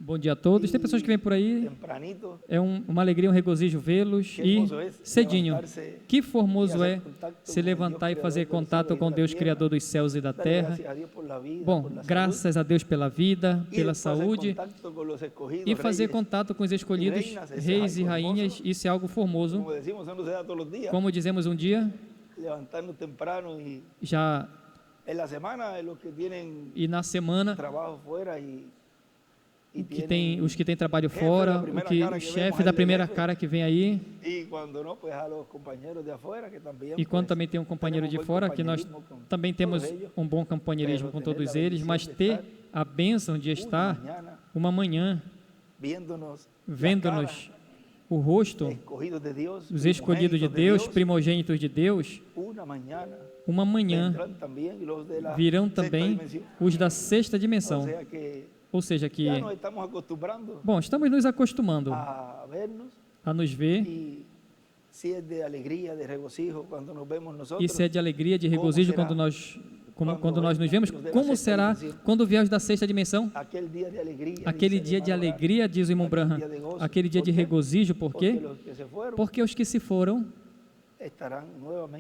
Bom dia a todos. Tem pessoas que vêm por aí. Tempranito. É uma alegria, um regozijo vê-los. Qué E hermoso es cedinho. levantarse Que formoso y é hacer contacto se con el levantar Dios e fazer creador del contato cielo y com de la Deus, tierra. Criador dos céus e da Darle terra. gracias a Dios por la vida, Bom, por la salud. graças a Deus pela vida, Y pela después hacer saúde. contacto con los escogidos, E fazer reyes. contato com os escolhidos, reinas, esse é reis e algo rainhas. hermoso. Isso é algo formoso. Como decimos, eso no se da todos los días. Como dizemos um dia, Levantarnos temprano já en la semana los que tienen e na semana, trabajo fuera y os que têm trabalho jefe fora, da primeira o cara que chefe vemos, da el primeira jefe. cara que vem aí. y cuando no, pues a los compañeros de afuera que también. E quando pues, também tem um companheiro tenemos de buen fora, que nós compañerismo con também temos todos ellos, um bom companheirismo pero com tener todos la eles, bendición mas de ter estar a bênção de una estar mañana uma manhã viéndonos la vendo-nos cara, o rosto, escogidos de Dios, os escolhidos de Deus, primogênitos de Deus. una mañana Uma manhã vendrán también los de la virão sexta também dimensión. os da sexta dimensão. O sea que Ou seja, que, ya nos estamos acostumbrando bom, estamos nos acostumando a vernos a nos ver. y si es de alegría, de regocijo cuando nos vemos nosotros. Isso é de alegria, de regozijo quando nós nos vemos. Quando Como da será sexta dimensão? quando vier os da sexta dimensão? Aquel dia de alegria, Aquele dia de alegria, diz o irmão Branham, aquele dia de regozijo, por quê? Porque os que se foram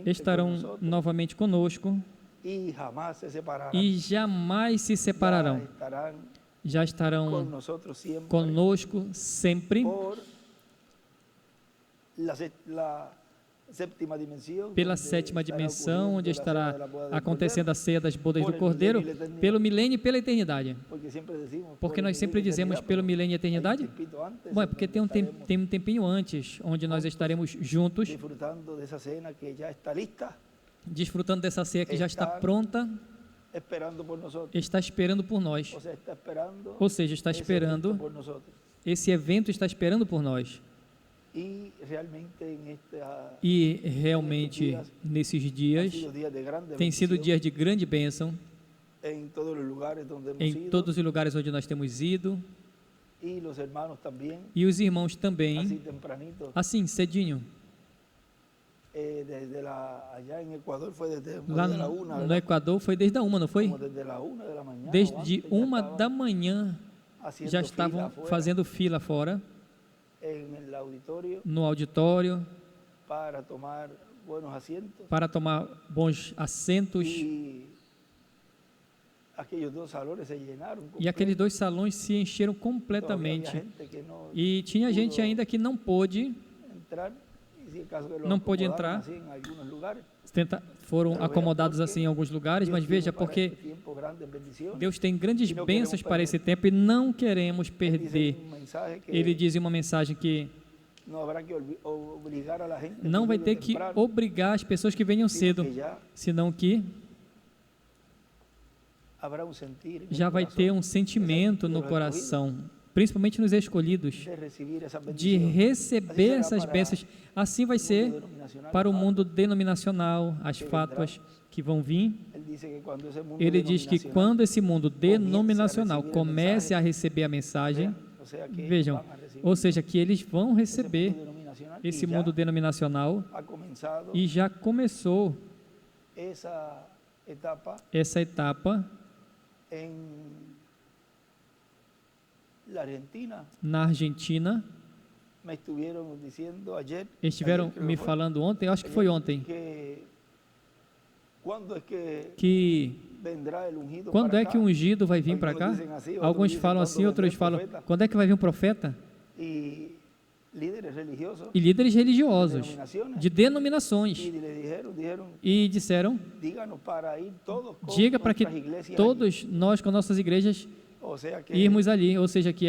estarão novamente conosco e jamais se separarão. e jamais se separarão. Já estarão conosco sempre pela sétima dimensão, onde estará acontecendo a ceia das bodas do Cordeiro, pelo milênio e pela eternidade. Porque nós sempre dizemos pelo milênio e eternidade? Bom, é porque tem um tempinho antes, onde nós estaremos juntos, desfrutando dessa ceia que já está pronta, está esperando por nós. Ou seja, está esperando, esse evento está esperando por nós. E realmente, nesses dias, tem sido dias de grande bênção em todos os lugares onde nós temos ido. E os irmãos também, assim, cedinho. Lá no Equador foi desde a 1, não foi? Desde 1 da manhã já estavam fazendo fila fora, no auditório, para tomar bons assentos. E aqueles dois salões se encheram completamente. E tinha gente ainda que não pôde entrar. Foram acomodados assim em alguns lugares, mas veja, porque Deus tem grandes bênçãos para esse tempo e não queremos perder. Ele dizia uma mensagem que não vai ter que obrigar as pessoas que venham cedo, senão que já vai ter um sentimento no coração, principalmente nos escolhidos, de receber essas bênçãos. Assim vai ser para o mundo denominacional, as fátuas que vão vir. Ele diz que quando esse mundo denominacional comece a receber a mensagem, vejam, ou seja, que eles vão receber esse mundo denominacional, e já começou essa etapa na Argentina. Estiveram me falando ontem, acho que foi ontem, que quando é que o ungido vai vir para cá? Alguns falam assim, outros falam, quando é que vai vir um profeta? E líderes religiosos, de denominações, e disseram, diga para que todos nós com nossas igrejas irmos ali, ou seja, que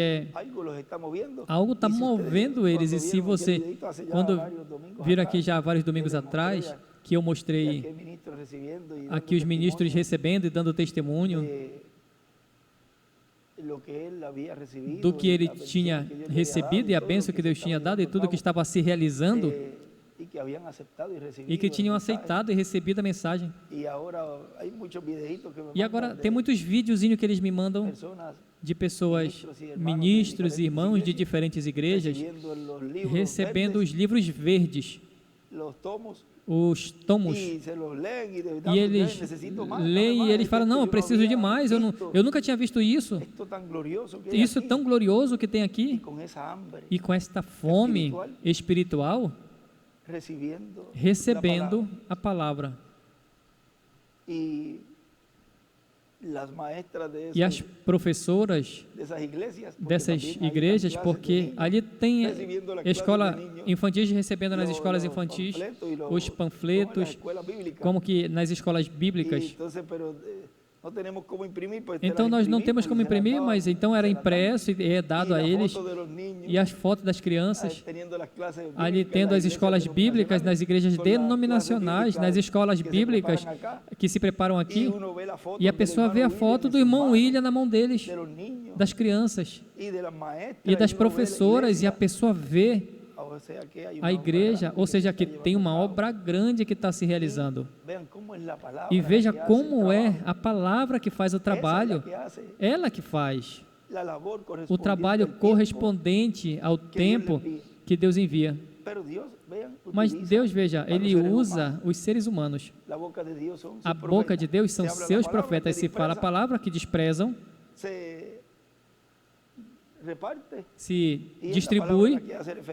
algo está movendo eles. E se você, quando viram aqui já vários domingos atrás, que eu mostrei aqui os ministros recebendo e dando testemunho do que ele tinha recebido e a bênção que Deus tinha dado e tudo que estava se realizando, e que tinham aceitado e recebido a mensagem. E agora tem muitos videozinhos que eles me mandam de pessoas, ministros e irmãos de diferentes igrejas, recebendo os livros verdes, os tomos, e eles leem e eles falam, não, eu preciso de mais, eu nunca tinha visto isso é tão glorioso que tem aqui, e com esta fome espiritual, recebendo a palavra. E as professoras dessas igrejas, porque ali tem escola infantil, recebendo nas escolas infantis os panfletos, como que nas escolas bíblicas. Então nós não temos como imprimir, mas então era impresso e é dado a eles, e as fotos das crianças, ali tendo as escolas bíblicas nas igrejas denominacionais, nas escolas bíblicas que se preparam aqui, e a pessoa vê a foto do irmão William na mão deles, das crianças e das professoras, e a pessoa vê a igreja, ou seja, que tem uma obra grande que está se realizando. E veja como é a palavra que faz o trabalho, ela que faz o trabalho correspondente ao tempo que Deus envia. Mas Deus, veja, Ele usa os seres humanos. A boca de Deus são seus profetas. Se fala a palavra que desprezam, se distribui,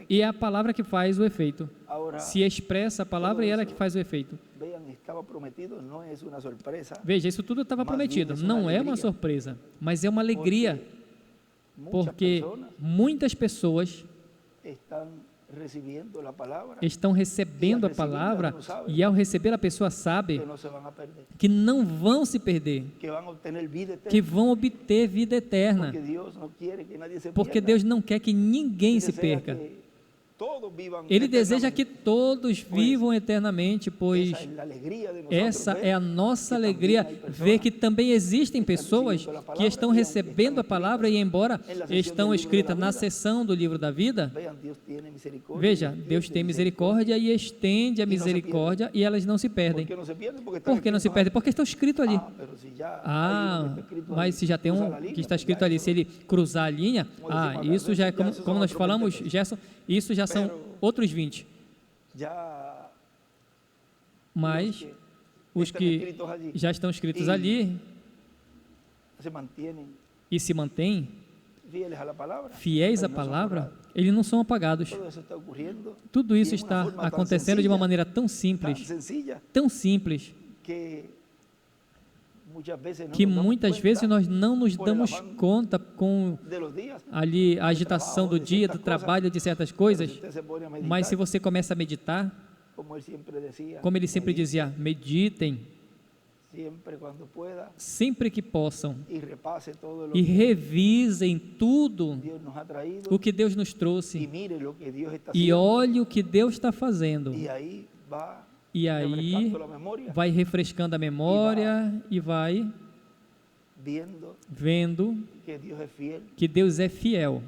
e é a palavra que faz o efeito. Se expressa a palavra e ela que faz o efeito. Veja, isso tudo estava prometido. Não é uma surpresa, mas é uma alegria, porque muitas pessoas estão recebendo a palavra, e ao receber a pessoa sabe que não vão se perder, que vão obter vida eterna, porque Deus não quer que ninguém se perca. Ele deseja que todos vivam eternamente, pois essa é a nossa alegria, ver que também existem pessoas que estão recebendo a palavra, e embora estão escritas na seção do livro da vida, veja, Deus tem misericórdia e estende a misericórdia, e elas não se perdem. Por que não se perdem? Porque estão escritos ali. Mas se já tem um que está escrito ali, se ele cruzar a linha, isso já é como nós falamos, Gerson, isso já são outros 20. Mas os que já estão escritos ali e se mantêm fiéis à palavra, eles não são apagados. Tudo isso está acontecendo de uma maneira tão simples, que muitas vezes nós não nos damos conta com ali a agitação do dia, do trabalho, de certas coisas, mas se você começa a meditar, como ele sempre dizia, meditem sempre que possam, e revisem tudo o que Deus nos trouxe, e olhe o que Deus está fazendo, e aí vai refrescando a memória e vai vendo que Deus é fiel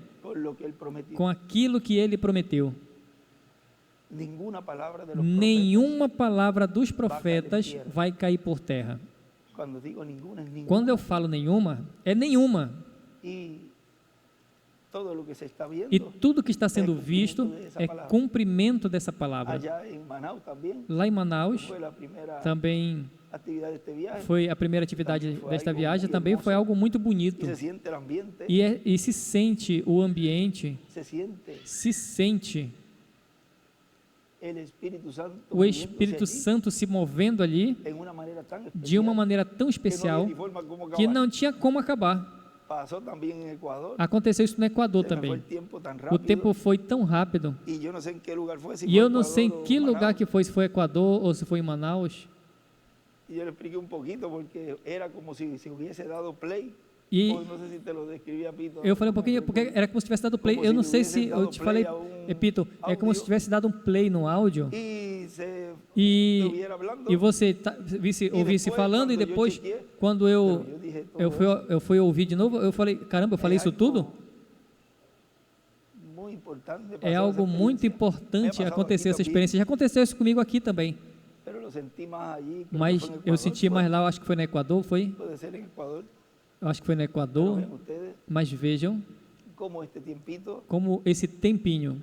com aquilo que Ele prometeu. Nenhuma palavra dos profetas vai cair por terra. Quando eu falo nenhuma, é nenhuma. E tudo que está sendo visto é cumprimento dessa palavra. Lá em Manaus, também foi a primeira atividade desta viagem, também foi algo muito bonito. E se sente o ambiente, se sente o Espírito Santo se movendo ali de uma maneira tão especial que não tinha como acabar. Aconteceu isso no Equador também. O tempo foi tão rápido. E eu não sei em que lugar que foi, se foi Equador ou se foi em Manaus. E eu falei um pouquinho, porque era como se tivesse dado play. Eu não sei se eu te falei, repito, é como se tivesse dado um play no áudio. E você ouvisse falando, e depois, quando eu fui ouvir de novo, eu falei, caramba, eu falei isso tudo? É algo muito importante acontecer essa experiência. Já aconteceu isso comigo aqui também. Mas eu senti mais lá, eu acho que foi no Equador, foi? Eu acho que foi no Equador, mas vejam como esse tempinho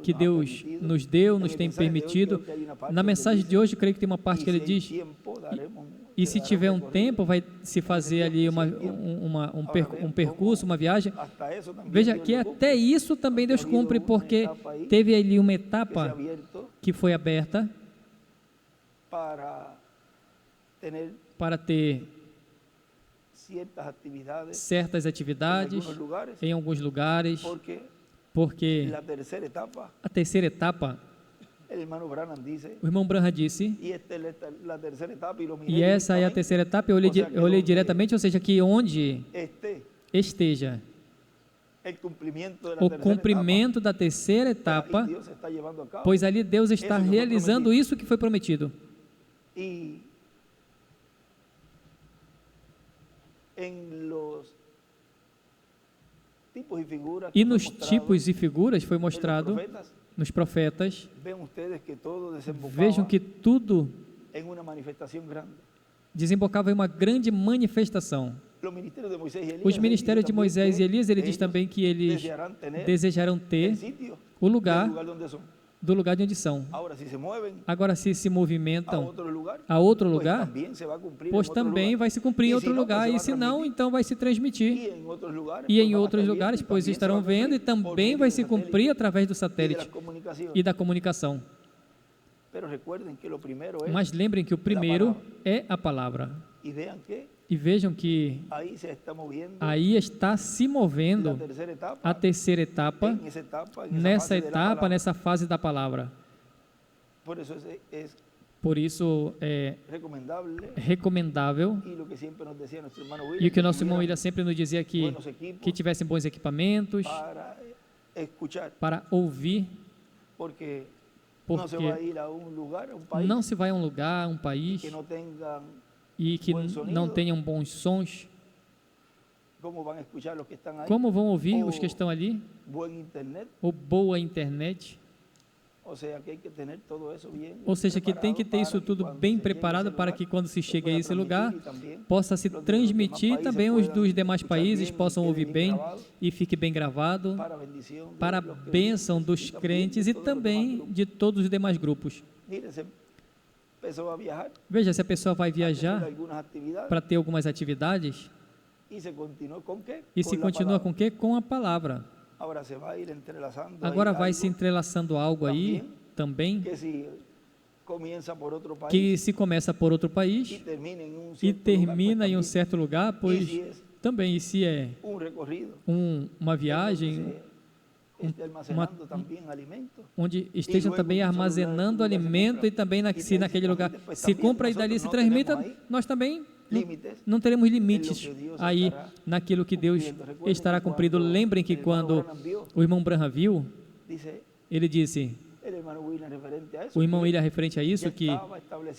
que Deus nos deu, nos tem permitido. Na mensagem de hoje, eu creio que tem uma parte que ele diz, e se tiver um tempo, vai se fazer ali um percurso, uma viagem. Veja que até isso também Deus cumpre, porque teve ali uma etapa que foi aberta para ter certas atividades em alguns lugares, porque a terceira etapa, o irmão Branham disse, e essa é a terceira etapa, eu olhei diretamente, ou seja, que onde esteja o cumprimento da terceira etapa, pois ali Deus está realizando isso que foi prometido. E nos tipos e figuras foi mostrado nos profetas. Vejam que tudo desembocava em uma grande manifestação. Os ministérios de Moisés e Elias, ele diz também que eles desejarão ter o lugar do lugar de onde são. Agora, se se movimentam a outro lugar, pois também vai se cumprir em outro lugar, e se não, então vai se transmitir. E em outros lugares, pois estarão vendo, e também vai se cumprir através do satélite e da comunicação. Mas lembrem que o primeiro é a palavra. E vejam que aí está se movendo a terceira etapa, nessa fase da palavra. Por isso é recomendável, e o que o nosso irmão William sempre nos dizia aqui, que tivessem bons equipamentos para ouvir, porque não se vai a um lugar, um país, e que não tenham bons sons. Como vão ouvir os que estão ali? Ou boa internet? Ou seja, que tem que ter isso tudo bem preparado para que quando se chegue a esse lugar, possa se transmitir, também os dos demais países possam ouvir bem e fique bem gravado, para a bênção dos crentes e também de todos os demais grupos. Veja, se a pessoa vai viajar para ter algumas atividades, e se continua com o quê? Com a palavra. Agora vai se entrelaçando algo aí também, que se começa por outro país e termina em um certo lugar, pois também, e se é uma viagem, onde estejam também armazenando alimento, e também se naquele lugar se compra e dali se transmita, nós também não teremos limites aí naquilo que Deus estará cumprido. Lembrem que quando o irmão Branham viu, ele disse, o irmão William referente a isso, que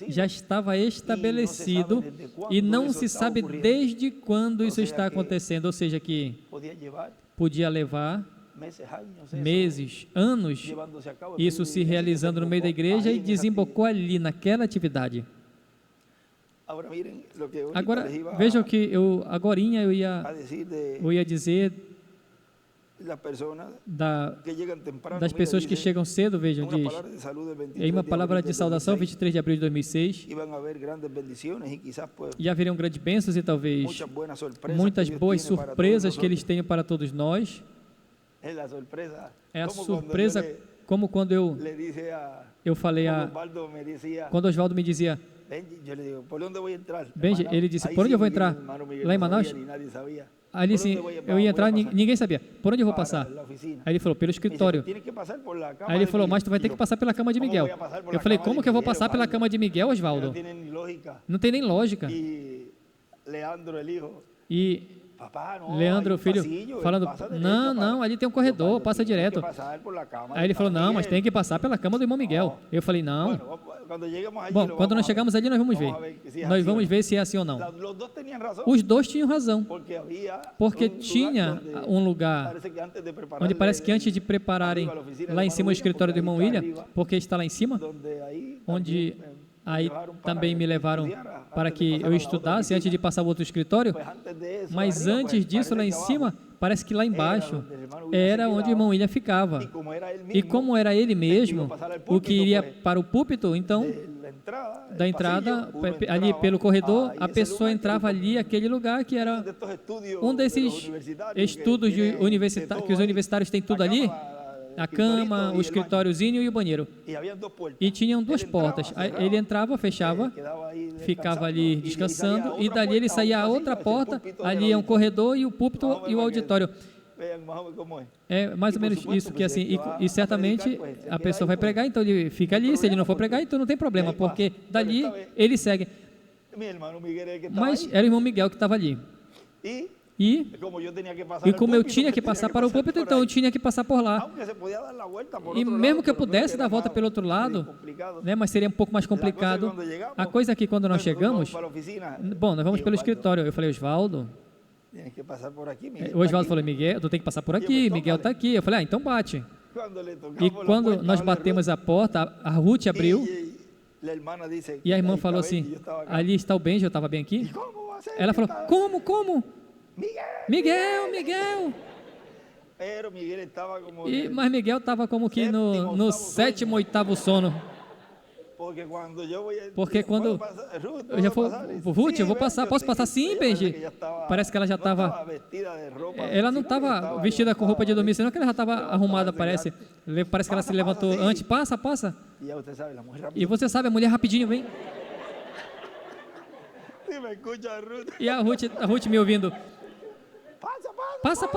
já estava estabelecido e não se sabe desde quando isso está acontecendo, ou seja, que podia levar meses, anos, isso se realizando no meio da igreja, e desembocou ali naquela atividade. Agora, vejam que agorinha eu ia dizer das pessoas que chegam cedo, vejam, diz, em uma palavra de saudação, 23 de abril de 2006, e haveriam grandes bênçãos e talvez muitas boas surpresas que eles tenham para todos nós. É a surpresa, como quando eu falei quando Osvaldo me dizia, Benji, ele disse, por onde eu vou entrar? Lá em Manaus? Ali sim, eu ia entrar, ninguém sabia. Por onde eu vou passar? Aí ele falou, pelo escritório. Aí ele falou, mas tu vai ter que passar pela cama de Miguel. Eu falei, como que eu vou passar pela cama de Miguel, Osvaldo? Não tem nem lógica. E Leandro, filho, falando, não, ali tem um corredor, passa direto. Aí ele falou, não, mas tem que passar pela cama do irmão Miguel. Eu falei, não. Bom, quando nós chegamos ali, nós vamos ver. Nós vamos ver se é assim ou não. Os dois tinham razão, porque tinha um lugar onde parece que antes de prepararem lá em cima o escritório do irmão William, porque está lá em cima, onde Aí também me levaram para que eu estudasse antes de passar o outro escritório, mas antes disso, lá em cima, parece que lá embaixo era onde o irmão William ficava. E como era ele mesmo, o que iria para o púlpito, então, da entrada, ali pelo corredor, a pessoa entrava ali, aquele lugar que era um desses estudos que os universitários têm tudo ali, a cama, o escritóriozinho e o banheiro. E tinham 2 portas. Ele entrava, fechava, ficava ali descansando, e dali ele saía a outra porta, ali é um corredor e o púlpito e o auditório. É mais ou menos isso, que assim, e certamente a pessoa vai pregar, então ele fica ali, se ele não for pregar, então não tem problema, porque dali ele segue. Mas era o irmão Miguel que estava ali. E como eu tinha que passar para o púlpito, então eu tinha que passar por lá. E mesmo que eu pudesse dar a volta pelo outro lado, né, mas seria um pouco mais complicado. A coisa é que quando nós chegamos, bom, nós vamos pelo escritório. Eu falei, Osvaldo. O Osvaldo falou, Miguel, tu tem que passar por aqui, Miguel está aqui. Eu falei, então bate. E quando nós batemos a porta, a Ruth abriu, e a irmã falou assim, ali está o Benji, eu estava bem aqui. Ela falou, como? Miguel! Mas Miguel estava como que no 7º, 8º sono. Porque quando eu já for, Ruth, eu vou passar, posso passar sim, Benji? Parece que ela já estava, ela não estava vestida com roupa de dormir, senão que ela já estava arrumada, parece que ela se levantou antes, passa. E você sabe, a mulher rapidinho vem. E a Ruth me ouvindo. Passa.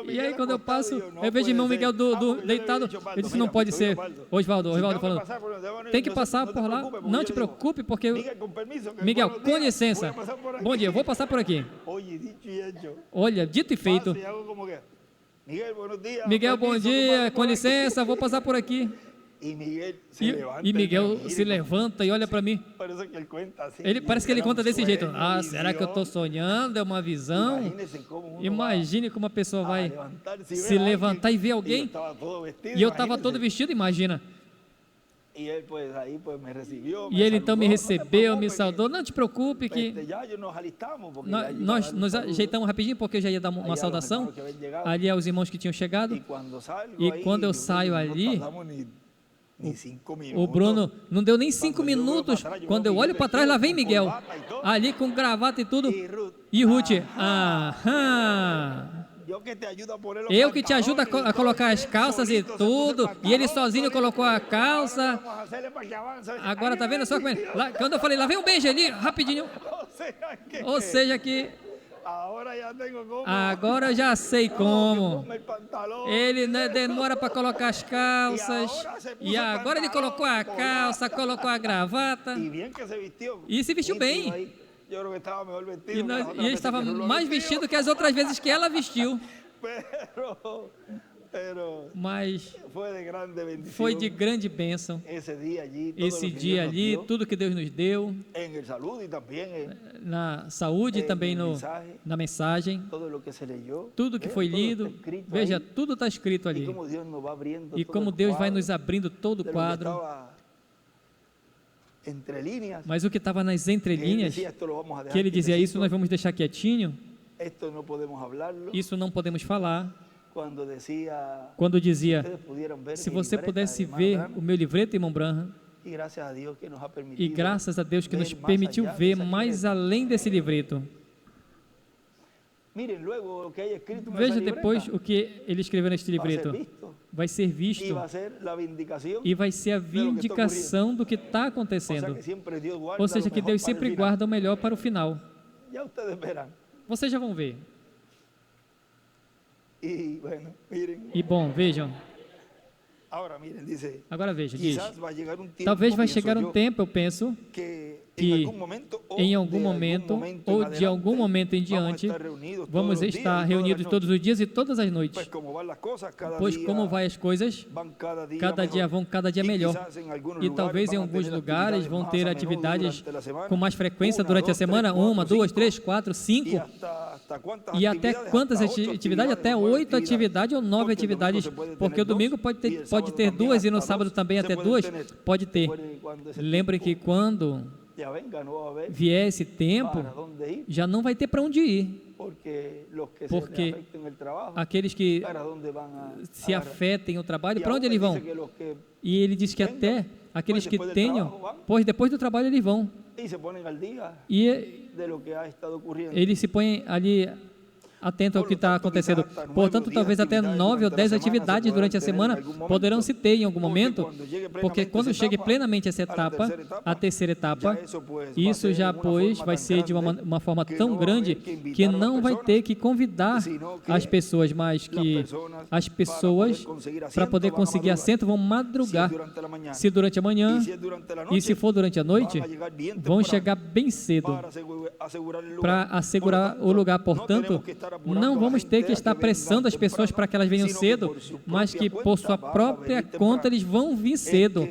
E aí quando eu passo, eu vejo o irmão Miguel deitado. Eu disse, não pode ser. Osvaldo falando, tem que passar por lá. Não te preocupe, porque... Miguel, com licença. Bom dia, eu vou passar por aqui. Olha, dito e feito. Miguel, bom dia, com licença, vou passar por aqui. E Miguel se levanta e olha para mim. Parece que ele conta desse jeito. Ah, será que eu estou sonhando? É uma visão? Imagine como a pessoa vai se levantar e ver alguém. E eu estava todo vestido, imagina. E ele então me recebeu, me saudou. Não te preocupe que nós nos ajeitamos rapidinho, porque eu já ia dar uma saudação ali aos irmãos que tinham chegado. E quando eu saio ali, o Bruno não deu nem 5 minutos. Quando eu olho para trás, lá vem Miguel, ali com gravata e tudo. E Ruth, eu que te ajudo a colocar as calças e tudo. E ele sozinho colocou a calça. Agora tá vendo só como ele, quando eu falei, lá vem o Benji ali, rapidinho. Ou seja que agora eu já sei como. Ele demora para colocar as calças. E agora ele colocou a calça, colocou a gravata. E se vestiu bem. E ele estava mais vestido que as outras vezes que ela vestiu. Mas foi de grande bênção esse dia ali, tudo que Deus nos deu, na saúde e também na mensagem, tudo que foi lido, veja, tudo está escrito ali, e como Deus vai nos abrindo todo o quadro. Mas o que estava nas entrelinhas, que ele dizia, isso nós vamos deixar quietinho, isso não podemos falar. Quando dizia, se você pudesse ver o meu livreto, irmão Branham, e graças a Deus que nos permitiu ver mais além desse livreto. Veja depois o que ele escreveu neste livreto. Vai ser visto e vai ser a vindicação do que está acontecendo. Ou seja, que Deus sempre guarda o melhor para o final. Vocês já vão ver. E bom, vejam. Agora veja, diz, talvez vai chegar um tempo, eu penso, que em algum momento, ou de algum momento em diante, vamos estar reunidos todos os dias e todas as noites. Pois como vai as coisas, cada dia melhor. E talvez em alguns lugares vão ter atividades com mais frequência durante a semana, 1, 2, 3, 4, 5, E até quantas atividades? Até 8 atividades ou 9 atividades, porque o domingo pode ter 2 e no sábado também até 2, pode ter. Lembre que quando vier esse tempo, já não vai ter para onde ir, porque aqueles que se afetem o trabalho, para onde eles vão? E ele diz que até aqueles que tenham, pois depois do trabalho eles vão, e eles se põem ali atento ao que está acontecendo. Portanto, talvez até 9 ou 10 atividades durante a semana poderão se ter em algum momento, porque quando chegue plenamente essa etapa, a terceira etapa, isso já pois vai ser de uma forma tão grande que não vai ter que convidar as pessoas, mas que as pessoas, para poder conseguir assento, vão madrugar. Se durante a manhã e se for durante a noite, vão chegar bem cedo para assegurar o lugar. Portanto, não vamos ter que estar pressando as pessoas para que elas venham cedo, mas que por sua própria conta eles vão vir cedo.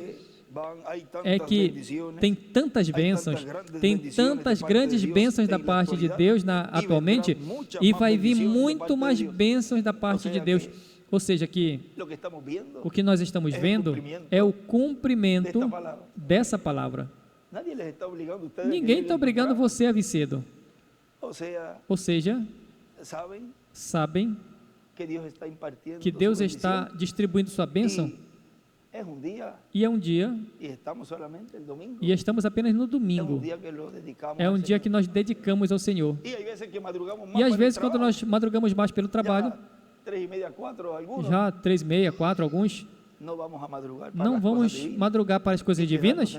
É que tem tantas bênçãos, tem tantas grandes bênçãos da parte de Deus atualmente, e vai vir muito mais bênçãos da parte de Deus. Ou seja, que o que nós estamos vendo é o cumprimento dessa palavra. Ninguém está obrigando você a vir cedo. Ou seja, sabem que Deus está distribuindo sua bênção, e é um dia, e estamos apenas no domingo, é um dia que nós dedicamos ao Senhor, e às vezes quando nós madrugamos mais pelo trabalho, já 3:30, 4, alguns, não vamos madrugar para as coisas divinas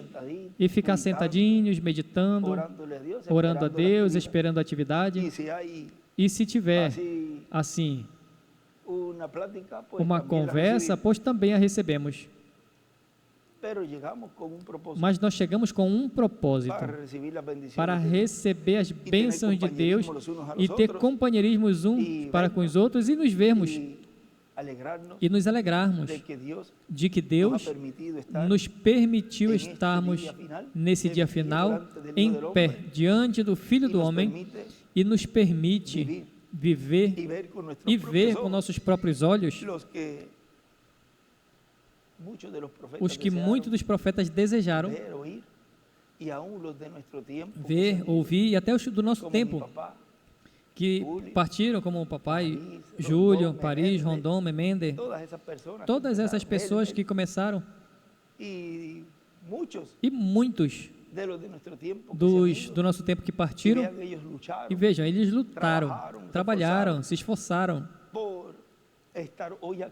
e ficar sentadinhos, meditando, orando a Deus, esperando a atividade. E se tiver, assim, uma conversa, pois também a recebemos. Mas nós chegamos com um propósito, para receber as bênçãos de Deus e ter companheirismos uns para com os outros e nos vermos e nos alegrarmos de que Deus nos permitiu estarmos nesse dia final em pé diante do Filho do Homem, e nos permite viver e ver com nossos próprios olhos os que muitos dos profetas desejaram ver, ouvir, e até os do nosso tempo, que partiram, como o papai Júlio, Paris, Rondon, Memende, todas essas pessoas que começaram, e muitos do nosso tempo que partiram, e vejam, eles lutaram, trabalharam, se esforçaram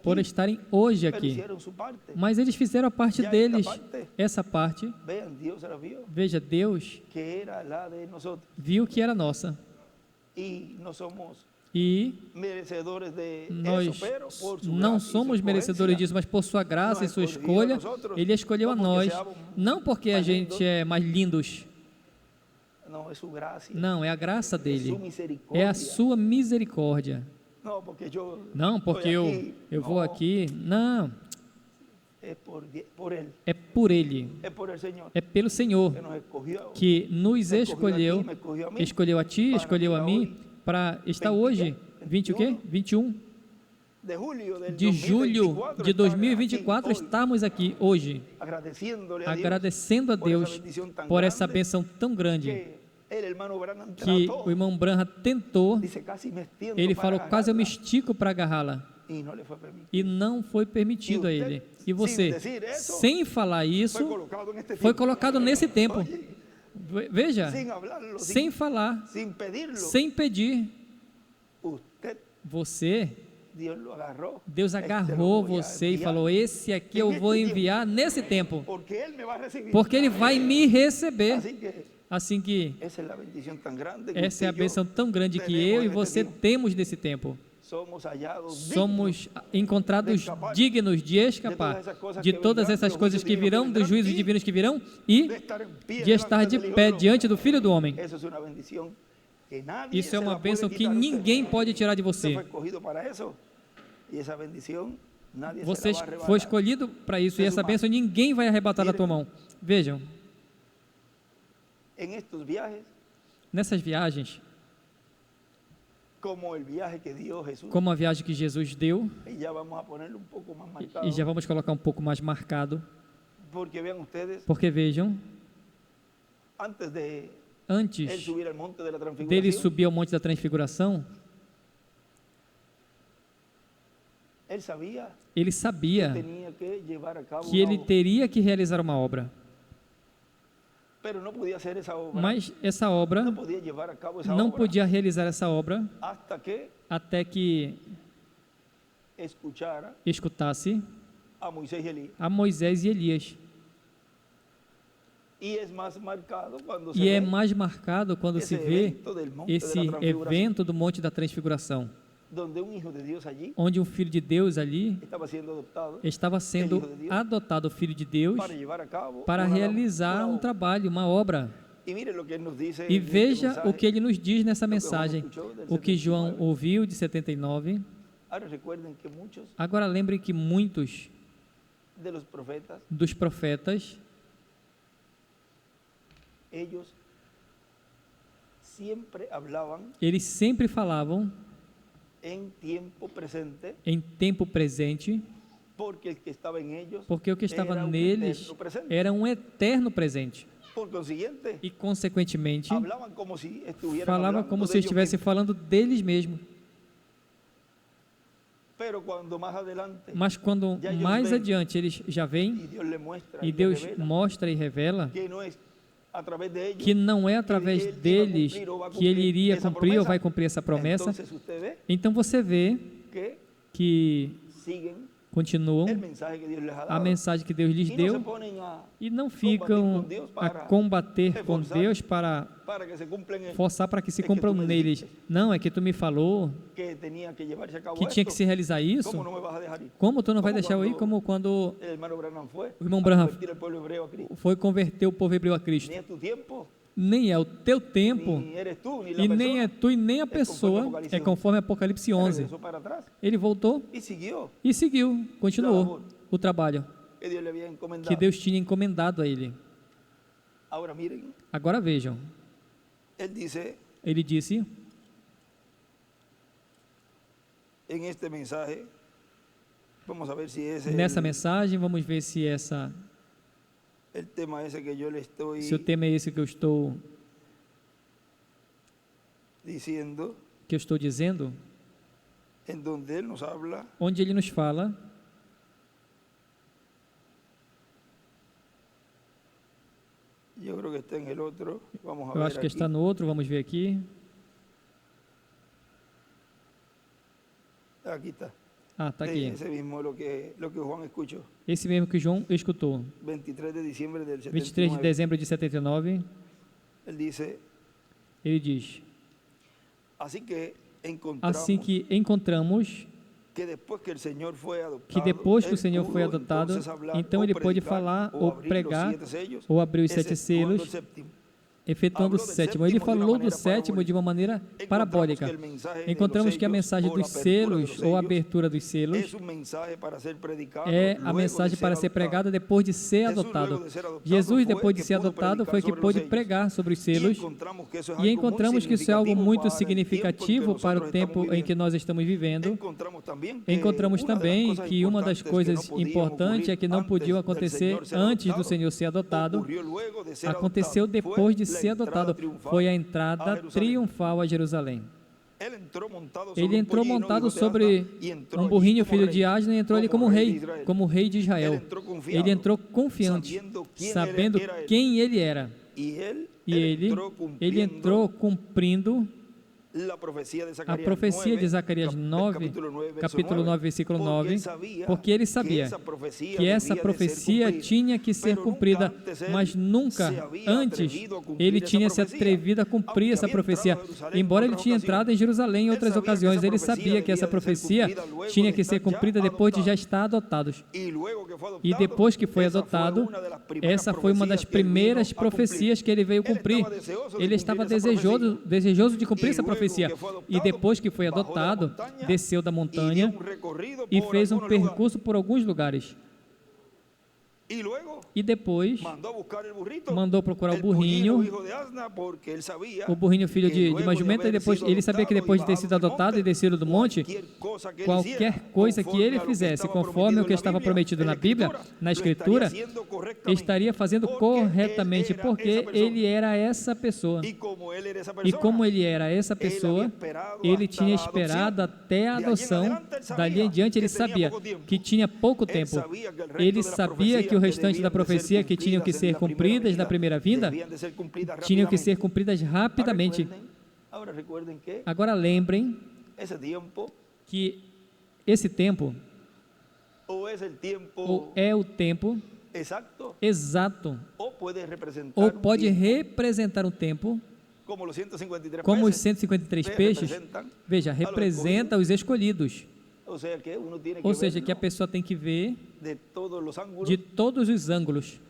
por estarem hoje aqui, mas eles fizeram a parte deles. Essa parte, veja, Deus viu que era nossa, e nós não somos merecedores disso, mas por sua graça e sua escolha, Ele escolheu a nós, não porque a gente é mais lindos, não, é a graça dele, é a sua misericórdia. Não, porque eu vou aqui, não, é por Ele, é pelo Senhor que nos escolheu, escolheu a ti, escolheu a mim, para estar hoje, 21 de julho de 2024, estarmos aqui hoje, agradecendo a Deus por essa bênção tão grande, que o irmão Branham tentou, ele falou, quase eu me estico para agarrá-la, e não foi permitido a ele. E você, sem falar isso, foi colocado nesse tempo. Veja, sem falar, sem pedir, você, Deus agarrou você e falou, esse aqui eu vou enviar nesse tempo, porque Ele vai me receber. Assim que essa é a bênção tão grande que eu e você temos nesse tempo. Somos encontrados dignos de escapar de todas essas coisas que virão, dos juízos divinos que virão, e de estar de pé diante do Filho do Homem. Isso é uma bênção que ninguém pode tirar de você. Você foi escolhido para isso, e essa bênção ninguém vai arrebatar da tua mão. Vejam, nessas viagens, como a viagem que Jesus deu, e já vamos colocar um pouco mais marcado, porque vejam, antes dele subir ao Monte da Transfiguração, ele sabia que ele teria que realizar uma obra. Mas essa obra, não podia realizar essa obra até que escutasse a Moisés e Elias. E é mais marcado quando se vê esse evento do Monte da Transfiguração, onde um filho de Deus ali estava sendo adotado, o filho de Deus, para realizar um trabalho, uma obra. E veja o que ele nos diz nessa mensagem, o que João ouviu de 79. Agora lembrem que muitos dos profetas, eles sempre falavam em tempo presente, porque o que estava neles era um eterno presente. E, consequentemente, falava como se estivesse falando deles mesmos. Mas quando mais adiante eles já vêm, e Deus mostra e revela que não é através deles que ele iria cumprir ou vai cumprir essa promessa, então você vê que continuam a mensagem que Deus lhes deu e não ficam a combater com Deus para forçar para que se cumpram neles. Não, é que tu me falou que tinha que se realizar isso. Como tu não vai deixar eu ir? Como quando o irmão Branham foi converter o povo hebreu a Cristo. Nem é o teu tempo, e nem é tu e nem a pessoa, é conforme Apocalipse 11. Ele voltou e seguiu, continuou o trabalho que Deus tinha encomendado a ele. Agora vejam, ele disse nessa mensagem, vamos ver se essa... Se o tema é esse que eu estou dizendo, onde ele nos fala eu acho que está no outro, vamos ver aqui. Aqui está. Ah, está aqui. Esse mesmo que João escutou. 23 de dezembro de 79. Ele diz: assim que encontramos que depois que o Senhor foi adotado, então ele pôde falar ou pregar ou abrir os 7 selos, efetuando o sétimo. Ele falou do sétimo de uma maneira parabólica. Encontramos que a mensagem dos selos, ou a abertura dos selos, é a mensagem para ser pregada depois de ser adotado. Jesus, depois de ser adotado, foi que pôde pregar sobre os selos, e encontramos que isso é algo muito significativo para o tempo em que nós estamos vivendo. Encontramos também que uma das coisas importantes é que não podiam acontecer antes do Senhor ser adotado, aconteceu depois de ser adotado, foi a entrada triunfal a Jerusalém. Ele entrou montado sobre um burrinho, filho de Asna, e entrou ali como rei de Israel. Ele entrou confiante, sabendo quem ele era. E ele entrou cumprindo a profecia de Zacarias 9, capítulo 9, versículo 9, porque ele sabia que essa profecia tinha que ser cumprida, mas nunca antes ele tinha se atrevido a cumprir essa profecia. Embora ele tinha entrado em Jerusalém em outras ocasiões, ele sabia que essa profecia tinha que ser cumprida depois de já estar adotados. E depois que foi adotado, essa foi uma das primeiras profecias que ele veio cumprir. Ele estava desejoso de cumprir essa profecia. E depois que foi adotado, desceu da montanha e fez um percurso por alguns lugares. E depois mandou procurar o burrinho, filho de uma jumenta, e depois ele sabia que depois de ter sido adotado e descido do monte, qualquer coisa que ele fizesse conforme o que estava prometido na Bíblia, na Escritura, estaria fazendo corretamente, porque ele era essa pessoa. E como ele era essa pessoa, ele tinha esperado até a adoção. Dali em diante ele sabia que tinha pouco tempo. Ele sabia que o restante da profecia que tinham que ser cumpridas na primeira vinda, tinham que ser cumpridas rapidamente. Agora lembrem que esse tempo, ou é o tempo exato, ou pode representar um tempo, como os 153 peixes, veja, representa os escolhidos. Ou seja, que a pessoa tem que ver de todos os ângulos.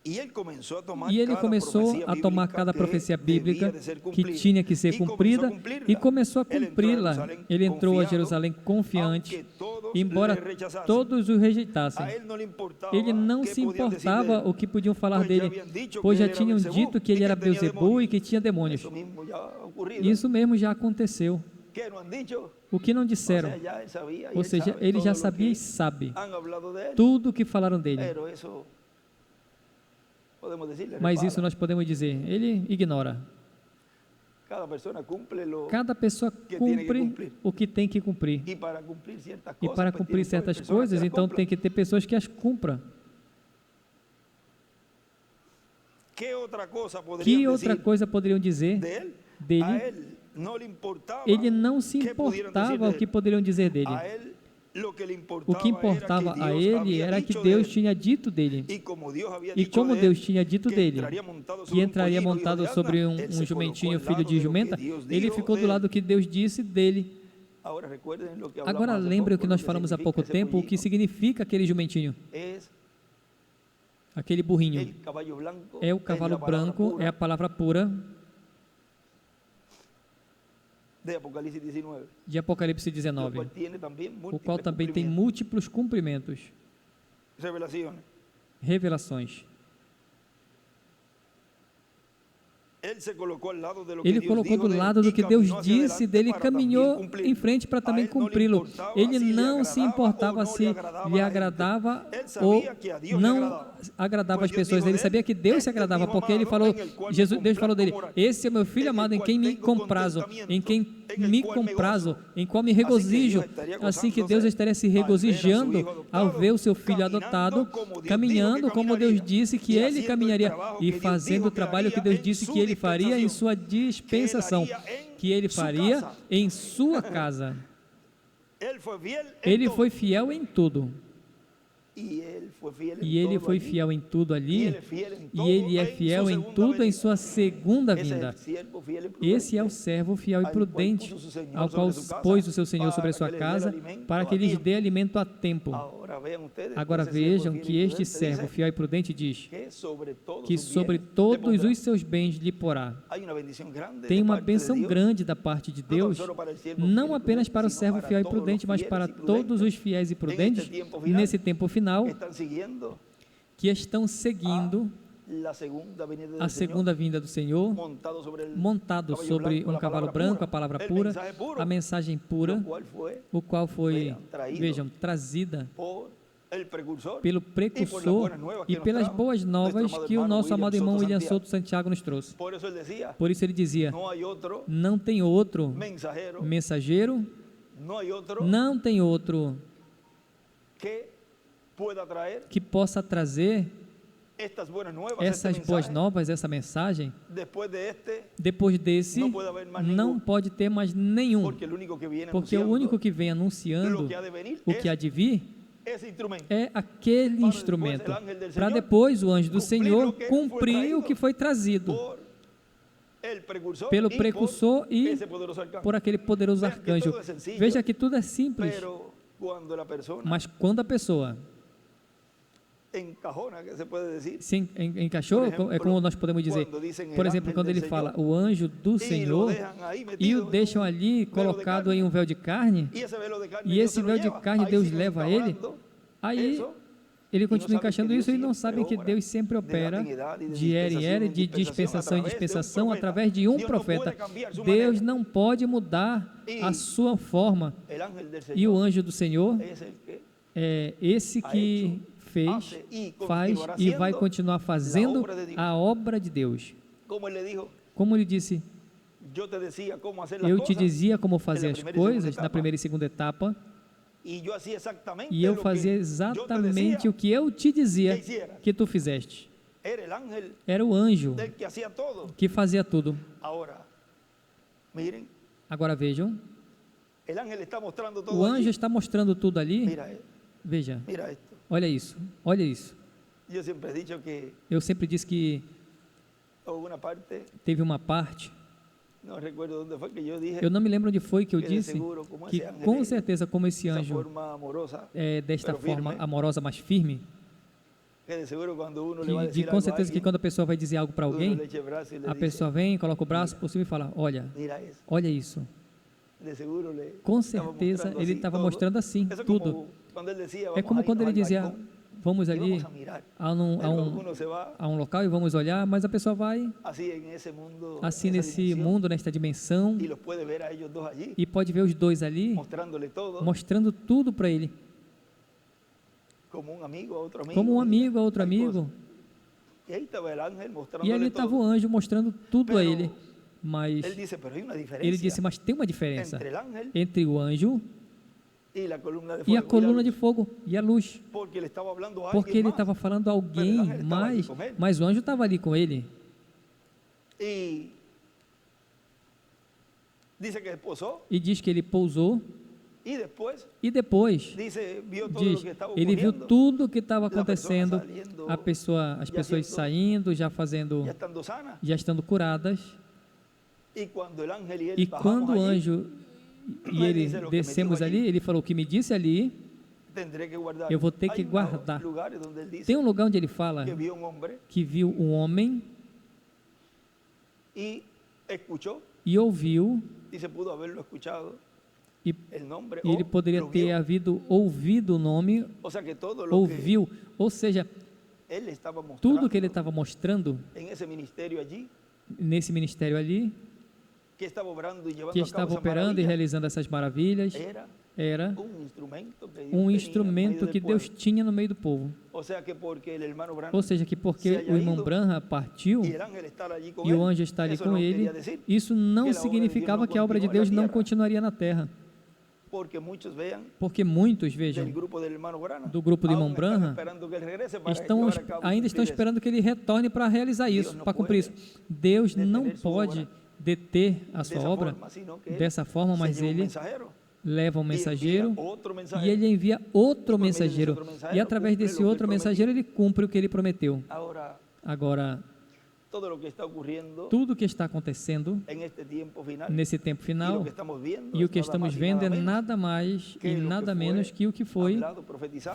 E ele começou a tomar cada profecia bíblica que tinha que ser cumprida e começou a cumpri-la. Ele entrou a Jerusalém confiante, embora todos o rejeitassem. Ele não se importava o que podiam falar dele, pois já tinham dito que ele era Beelzebul e que tinha demônios. Isso mesmo já aconteceu. O que não disseram? Ou seja, ele já sabia e sabe tudo o que falaram dele. Mas isso nós podemos dizer, ele ignora. Cada pessoa cumpre o que tem que cumprir. E para cumprir certas coisas, então tem que ter pessoas que as cumpram. Que outra coisa poderiam dizer dele? Ele não se importava o que poderiam dizer dele. O que importava a ele era que Deus tinha dito dele. E como Deus tinha dito dele, que entraria montado sobre um jumentinho, filho de jumenta, ele ficou do lado que Deus disse dele. Agora lembre o que nós falamos há pouco tempo, o que significa aquele jumentinho. Aquele burrinho. É o cavalo branco, é a palavra pura. De Apocalipse 19, o qual também tem múltiplos cumprimentos, revelações. Ele colocou do lado do que Deus disse dele, caminhou em frente para também cumpri-lo. Ele não se importava se lhe agradava ou não agradava as pessoas. Ele sabia que Deus se agradava, porque ele falou, Deus falou dele: esse é meu filho amado, em quem me comprazo, em qual me regozijo. Assim que Deus estaria se regozijando ao ver o seu filho adotado caminhando como Deus disse que ele caminharia e fazendo o trabalho que Deus disse que ele faria em sua dispensação, que ele faria em sua casa. Ele foi fiel em tudo. E ele foi fiel em tudo ali, e ele é fiel em tudo em sua segunda vinda. Esse é o servo fiel e prudente, ao qual pôs o seu Senhor sobre a sua casa, para que lhes dê alimento a tempo. Agora vejam que este servo fiel e prudente diz que sobre todos os seus bens lhe porá. Tem uma bênção grande da parte de Deus, não apenas para o servo fiel e prudente, mas para todos os fiéis e prudentes, nesse tempo final, que estão seguindo a segunda vinda do Senhor, montado sobre um cavalo branco, a palavra pura, a mensagem pura, o qual foi, vejam, trazida pelo precursor e pelas boas novas que o nosso amado irmão William Souto Santiago nos trouxe. Por isso ele dizia: não tem outro mensageiro, não tem outro que possa trazer essas boas novas, essa mensagem. Depois desse, não pode ter mais nenhum, porque o único que vem anunciando o que há de vir é aquele instrumento, para depois o anjo do Senhor cumprir o que foi trazido pelo precursor e por aquele poderoso arcanjo. Veja que tudo é simples, mas quando a pessoa se encaixou, é como nós podemos dizer. Por exemplo, quando ele fala o anjo do Senhor e o deixam ali colocado em um véu de carne, e esse véu de carne Deus leva a ele, aí ele continua encaixando isso e não sabem que Deus sempre opera de era em era, de dispensação em dispensação, através de um profeta. Deus não pode mudar a sua forma. E o anjo do Senhor é esse que fez, faz e vai continuar fazendo a obra de Deus. Como ele disse, eu te dizia como fazer as coisas na primeira e segunda etapa, e eu fazia exatamente o que eu te dizia que tu fizeste. Era o anjo que fazia tudo. Agora vejam, o anjo está mostrando tudo ali. Veja, olha isso, olha isso. Eu sempre disse que teve uma parte, eu não me lembro onde foi que eu disse, que com certeza como esse anjo é desta forma amorosa, mais firme, que com certeza que quando a pessoa vai dizer algo para alguém, a pessoa vem, coloca o braço por cima e fala, olha, olha isso. Com certeza ele estava mostrando assim, tudo. É como quando ele dizia, vamos ali a um local e vamos olhar, mas a pessoa vai assim nesse mundo, nesta dimensão, e pode ver os dois ali, mostrando tudo para ele, como um amigo a outro amigo, e ali estava o anjo mostrando tudo a ele, mas ele disse, mas tem uma diferença entre o anjo e a coluna de fogo e a luz, porque ele estava falando a alguém mais, mas o anjo estava ali com ele. E diz que ele pousou, e depois diz, ele viu tudo o que estava acontecendo, as pessoas saindo, já estando curadas, e quando o anjo e ele descemos ali, ele falou, o que me disse ali, eu vou ter que guardar. Tem um lugar onde ele fala que viu um homem e ouviu, e ele poderia ter ouvido o nome, ouviu, ou seja, tudo que ele estava mostrando nesse ministério ali, que estava operando e realizando essas maravilhas, era um instrumento que Deus tinha no meio do povo. Ou seja, que porque o irmão Branham partiu e o anjo está ali com ele, isso não significava que a obra de Deus não continuaria na terra. Porque muitos, vejam, do grupo do irmão Branham, ainda estão esperando que ele retorne para realizar isso, para cumprir isso. Deus não pode deter a sua obra dessa forma, mas ele leva um mensageiro e ele envia outro mensageiro, e através desse outro mensageiro ele cumpre o que ele prometeu. Agora, tudo o que está acontecendo nesse tempo final e o que estamos vendo é nada mais e nada menos que o que foi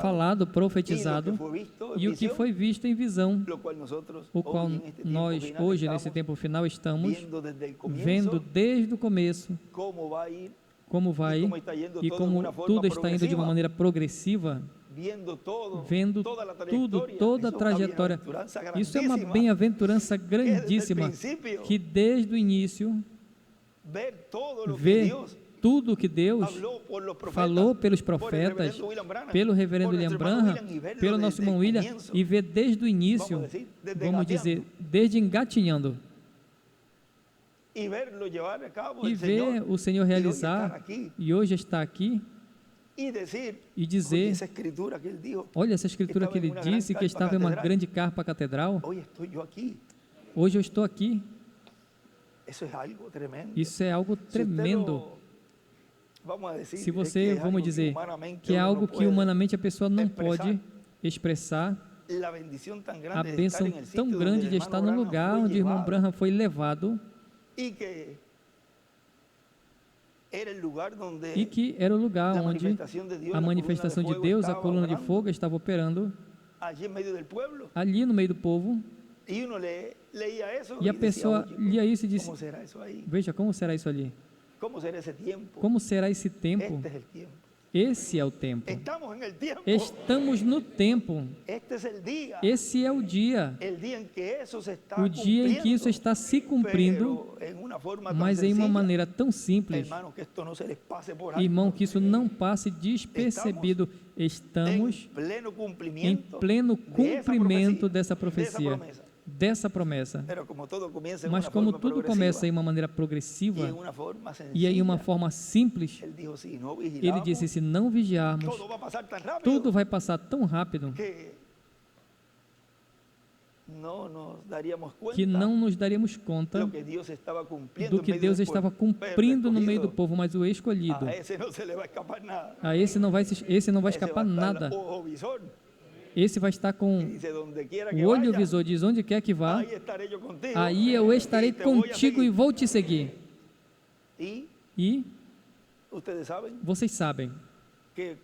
falado, profetizado e o que foi visto em visão, o qual nós hoje nesse tempo final estamos vendo desde o começo como vai e como tudo está indo de uma maneira progressiva, vendo tudo, toda a trajetória. Isso é uma bem-aventurança grandíssima, que desde o início, ver tudo que Deus falou pelos profetas, pelo reverendo William Branham, pelo nosso irmão William, e ver desde o início, vamos dizer, desde engatinhando, e ver o Senhor realizar, e hoje está aqui, e dizer, olha essa escritura que ele disse, que estava em uma grande carpa catedral, hoje eu estou aqui. Isso é algo tremendo. Se você, vamos dizer, que é algo que humanamente a pessoa não pode expressar, a bênção tão grande de estar no lugar onde o irmão Branham foi levado, e que era o lugar onde a manifestação de Deus, a coluna de fogo, estava operando ali no meio do povo, e a pessoa lia isso e disse: veja, como será isso ali? Como será esse tempo? Esse é o tempo. Estamos no tempo. Esse é o dia. O dia em que isso está se cumprindo, mas em uma maneira tão simples. Irmão, que isso não passe despercebido. Estamos em pleno cumprimento dessa profecia, dessa promessa. Mas como tudo começa em uma maneira progressiva e em uma forma simples, ele disse: se não vigiarmos, tudo vai passar tão rápido que não nos daríamos conta do que Deus estava cumprindo no meio do povo, mas o escolhido, a esse não vai escapar nada. Esse vai estar com o olho visor, diz: onde quer que vá, aí eu estarei contigo e vou te seguir. E vocês sabem que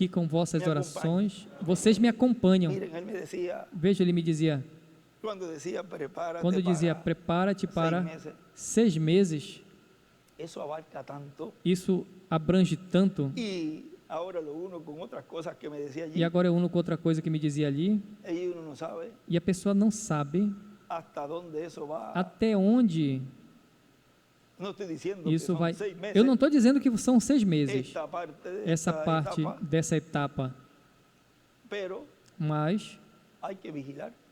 com vossas orações, vocês me acompanham. Veja, ele me dizia, quando dizia: prepara-te para 6 meses, isso abrange tanto. E agora eu uno com outra coisa que me dizia ali, e a pessoa não sabe até onde isso vai. Eu não estou dizendo que são 6 meses, essa parte dessa etapa, mas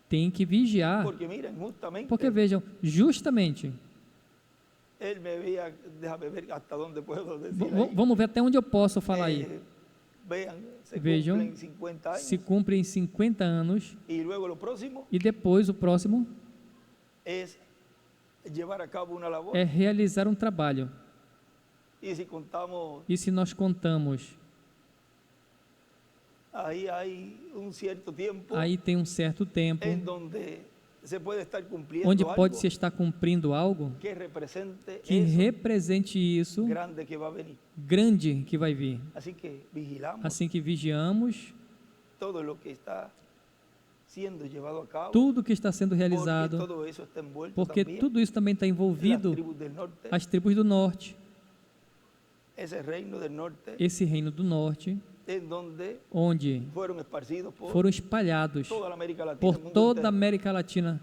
tem que vigiar, porque vejam, justamente, vamos ver até onde eu posso falar aí. Vejam, se cumpre em 50 anos, e depois o próximo é realizar um trabalho. E se nós contamos, aí tem um certo tempo onde pode se estar cumprindo algo que represente isso grande que vai vir. Assim que vigiamos tudo que está sendo realizado, porque tudo isso também está envolvido as tribos do norte. Esse reino do norte, onde foram espalhados por toda a América Latina,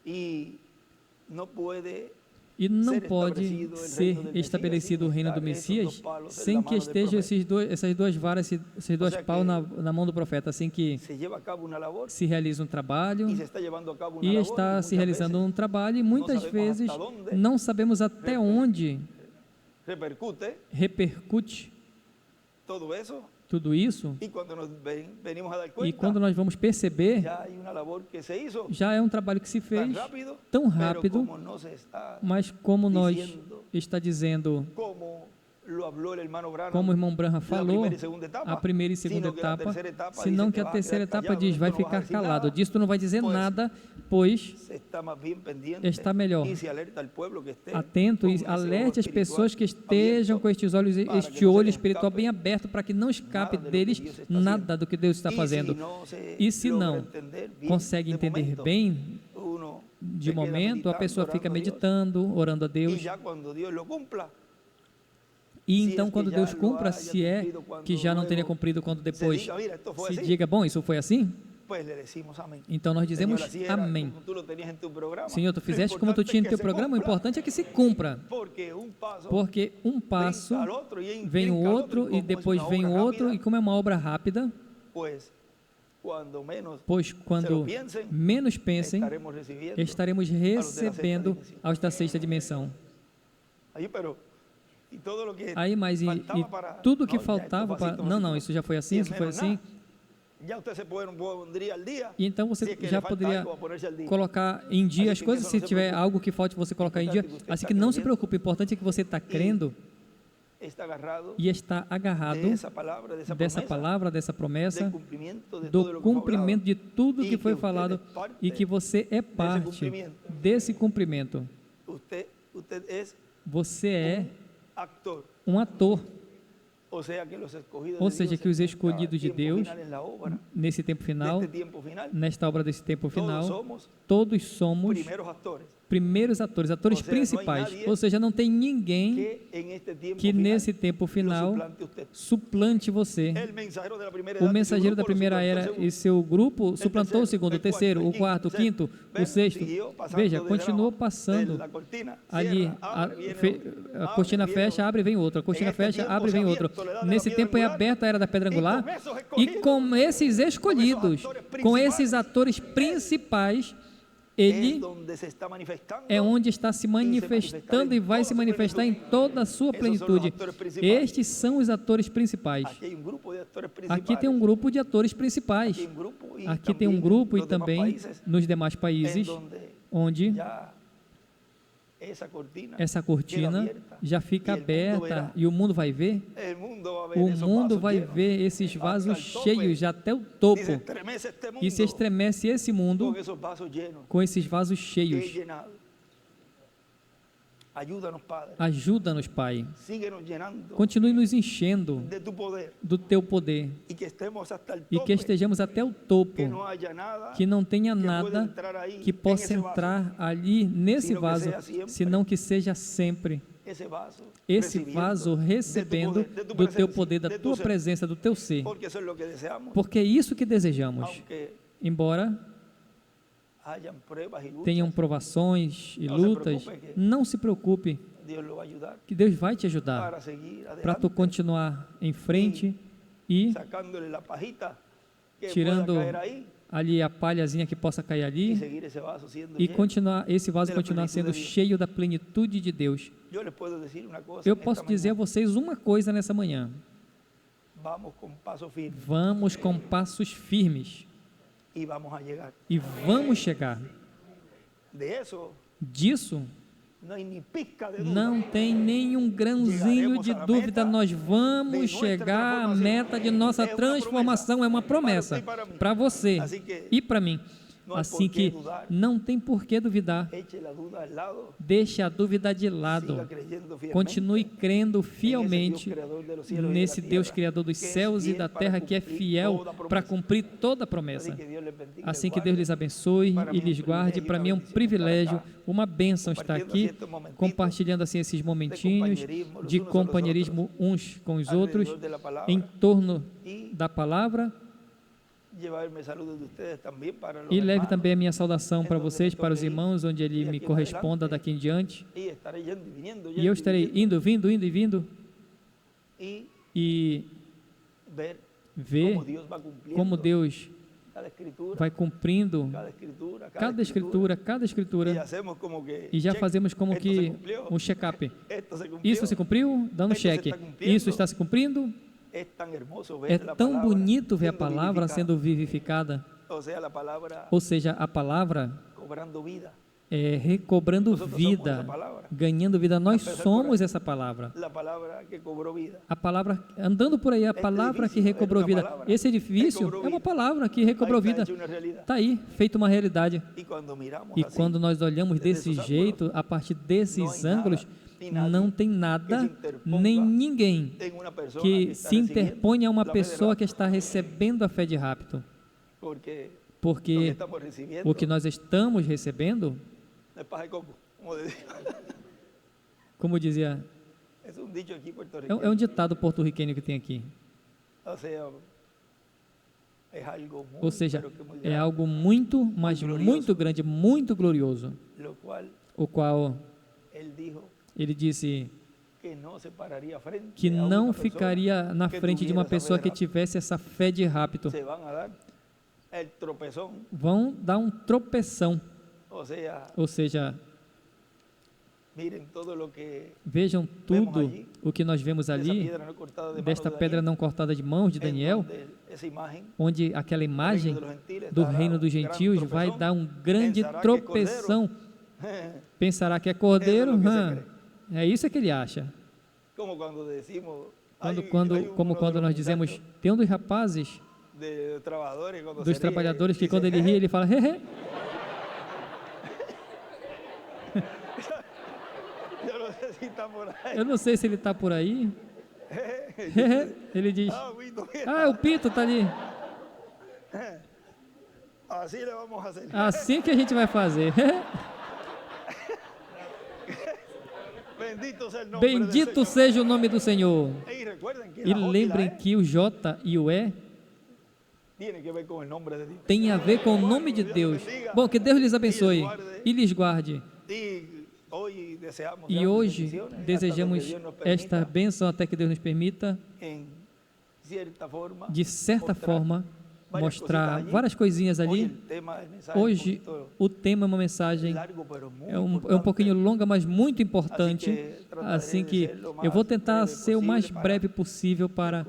e não pode ser estabelecido o reino do Messias sem que estejam essas duas varas, esses dois paus na mão do profeta. Assim que se realiza um trabalho, e está se realizando um trabalho, e muitas vezes não sabemos até onde repercute tudo isso, e quando nós vamos perceber, já é um trabalho que se fez tão rápido, mas como nós está dizendo, como o irmão Branham falou, a primeira e segunda etapa, senão que a terceira etapa diz: vai ficar calado, disso tu não vai dizer nada, pois está melhor atento e alerte as pessoas que estejam com estes olhos, este olho espiritual bem aberto, para que não escape deles nada do que Deus está fazendo. E se não consegue entender bem, de momento a pessoa fica meditando, orando a Deus, e então quando Deus cumpra, se é que já não teria cumprido, quando depois se diga: bom, isso foi assim? Então nós dizemos amém. Senhor, tu fizeste como tu tinha no teu programa, o importante é que se cumpra, porque um passo vem o outro, e depois vem o outro, e como é uma obra rápida, pois quando menos pensem, estaremos recebendo aos da sexta dimensão. Aí, mas e tudo que faltava para... Não, isso já foi assim, isso foi assim. E então você já poderia colocar em dia as coisas, se tiver algo que falte, você colocar em dia. Assim que não se preocupe, o importante é que você está crendo e está agarrado dessa palavra, dessa promessa, do cumprimento de tudo que foi falado, e que você é parte desse cumprimento. Você é um ator. Ou seja, que os escolhidos de Deus, nesse tempo final, nesta obra desse tempo final, todos somos primeiros atores, atores principais. Ou seja, não tem ninguém que nesse tempo final suplante você. O mensageiro da primeira era e seu grupo suplantou o segundo, o terceiro, o quarto, o quinto, o sexto. Veja, continuou passando ali, a cortina fecha, abre e vem outro, a cortina fecha, abre e vem outro. Nesse tempo é aberta a era da pedra angular, e com esses escolhidos, com esses atores principais, ele é onde está se manifestando e vai se manifestar em toda a sua plenitude. Estes são os atores principais. Aqui tem um grupo de atores principais. Aqui tem um grupo e também nos demais países, onde essa cortina já fica aberta e o mundo vai ver. O mundo vai ver esses vasos cheios até o topo, e se estremece esse mundo com esses vasos cheios. Ajuda-nos, Pai. Continue nos enchendo do Teu poder, e que estejamos até o topo, que não tenha nada que possa entrar ali nesse vaso, senão que seja sempre esse vaso recebendo do Teu poder, da Tua presença, do Teu ser, porque é isso que desejamos. Embora tenham provações e lutas, não se preocupe, que Deus vai te ajudar para tu continuar em frente e tirando ali a palhazinha que possa cair ali, e continuar, esse vaso continuar sendo cheio da plenitude de Deus. Eu posso dizer a vocês uma coisa nessa manhã: vamos com passos firmes e vamos chegar. Disso não tem nenhum grãozinho de dúvida. Nós vamos chegar à meta de nossa transformação. É uma promessa para você e para mim. Assim que não tem por que duvidar. Deixe a dúvida de lado. Continue crendo fielmente nesse Deus Criador dos céus e da terra, que é fiel para cumprir toda a promessa. Assim que Deus lhes abençoe e lhes guarde. Para mim é um privilégio, uma bênção estar aqui, compartilhando assim esses momentinhos de companheirismo uns com os outros, em torno da palavra. E leve também a minha saudação para vocês, para os irmãos, onde ele me corresponda daqui em diante. E eu estarei indo, vindo e vindo, e ver como Deus vai cumprindo cada escritura, e já fazemos como que um check-up. Isso se cumpriu, dando cheque. Isso está se cumprindo. É tão bonito ver a palavra sendo vivificada. Ou seja, a palavra é recobrando vida, ganhando vida. Nós somos essa palavra. A palavra, andando por aí, a palavra que recobrou vida. Esse edifício é uma palavra que recobrou vida. Está aí, feito uma realidade. E quando nós olhamos desse jeito, a partir desses ângulos, não tem nada, nem ninguém que se interponha a uma pessoa que está recebendo a fé de rapto. Porque o que nós estamos recebendo, como dizia, é um ditado porto-riquenho que tem aqui. Ou seja, é algo muito, mas muito grande, muito glorioso, o qual ele disse que não ficaria na frente de uma pessoa que tivesse essa fé de rapto. Vão dar um tropeção. Ou seja, vejam tudo o que nós vemos ali, desta pedra não cortada de mãos de Daniel, onde aquela imagem do reino dos gentios vai dar um grande tropeção. Pensará que é cordeiro? É isso que ele acha. Como quando nós dizemos, tem um dos rapazes, dos trabalhadores, que quando ele ri, ele fala, hehe. Eu não sei se ele está por aí. Ele diz, o Pito está ali. Assim que a gente vai fazer. Bendito seja o nome do Senhor. E lembrem que o J e o E tem a ver com o nome de Deus. Bom, que Deus lhes abençoe e lhes guarde. E hoje desejamos esta bênção até que Deus nos permita, de certa forma, mostrar várias coisinhas ali. Hoje o tema é uma mensagem, é um pouquinho longa, mas muito importante, assim que eu vou tentar ser o mais breve possível para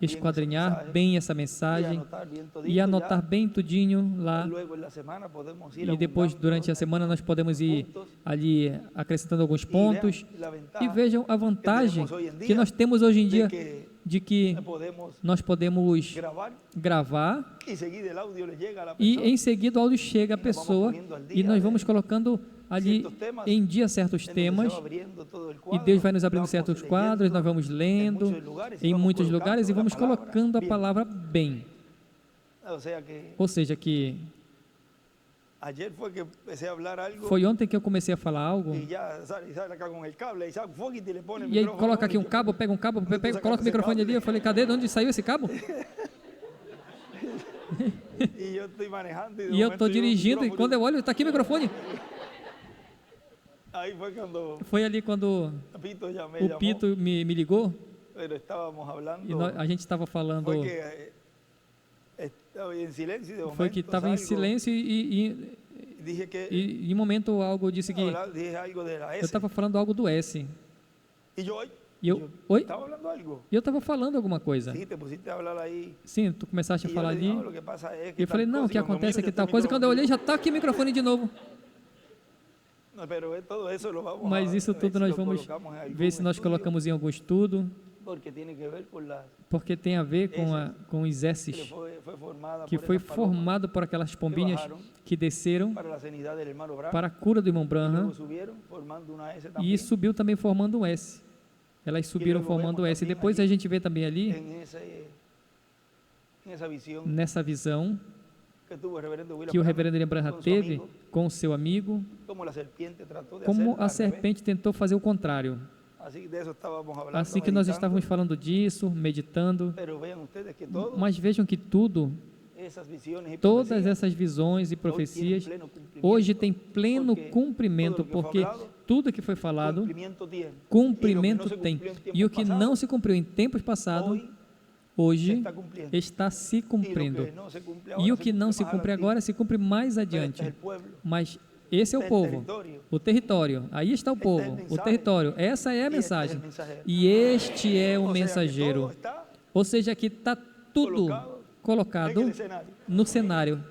esquadrinhar bem essa mensagem e anotar bem tudinho lá, e depois durante a semana nós podemos ir ali acrescentando alguns pontos, e vejam a vantagem que nós temos hoje em dia de que nós podemos gravar e em seguida o áudio chega à pessoa e nós vamos colocando ali em dia certos temas e Deus vai nos abrindo certos quadros, nós vamos lendo em muitos lugares e vamos colocando a palavra bem. Ou seja que foi ontem que eu comecei a falar algo e aí coloca aqui um cabo, pega um cabo, coloca o microfone ali, eu falei, cadê? De onde saiu esse cabo? E eu estou dirigindo e quando eu olho, está aqui o microfone. Foi ali quando o Pito me ligou e a gente estava falando, foi que estava em silêncio e em um momento algo disse que eu estava falando algo do S. E eu, oi? E eu estava falando alguma coisa. Sim, tu começaste a falar ali. E eu falei, não, o que acontece é que tal coisa. Quando eu olhei, já está aqui o microfone de novo. Mas isso tudo nós vamos ver se nós colocamos em algum estudo. Porque tem a ver com os S's, que foi formado por aquelas pombinhas que desceram para a cura do irmão Branham e subiu também formando um S. Elas subiram formando um S. Depois a gente vê também ali, nessa visão que o reverendo William Branham teve com o seu amigo, como a serpente tentou fazer o contrário. Assim que nós estávamos falando disso, meditando, mas vejam que todas essas visões e profecias, hoje tem pleno cumprimento, porque tudo que foi falado, cumprimento tem. E o que não se cumpriu em tempos passados, hoje está se cumprindo. E o que não se cumpre agora, se cumpre mais adiante. Mas esse é o povo, o território, aí está o povo, o território, essa é a mensagem, e este é o mensageiro, ou seja, que está tudo colocado no cenário,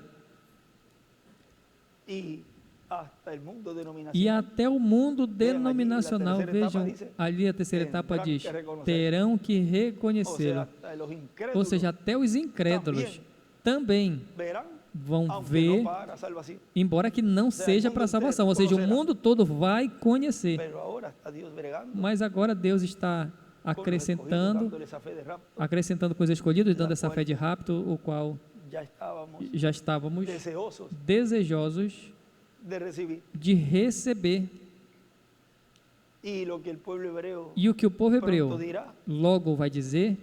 e até o mundo denominacional, vejam, ali a terceira etapa diz, terão que reconhecê-lo, ou seja, até os incrédulos também vão ver, embora que não seja para a salvação, ou seja, o mundo todo vai conhecer, mas agora Deus está acrescentando com os escolhidos, dando essa fé de rapto, o qual já estávamos desejosos de receber. E o que o povo hebreu logo vai dizer,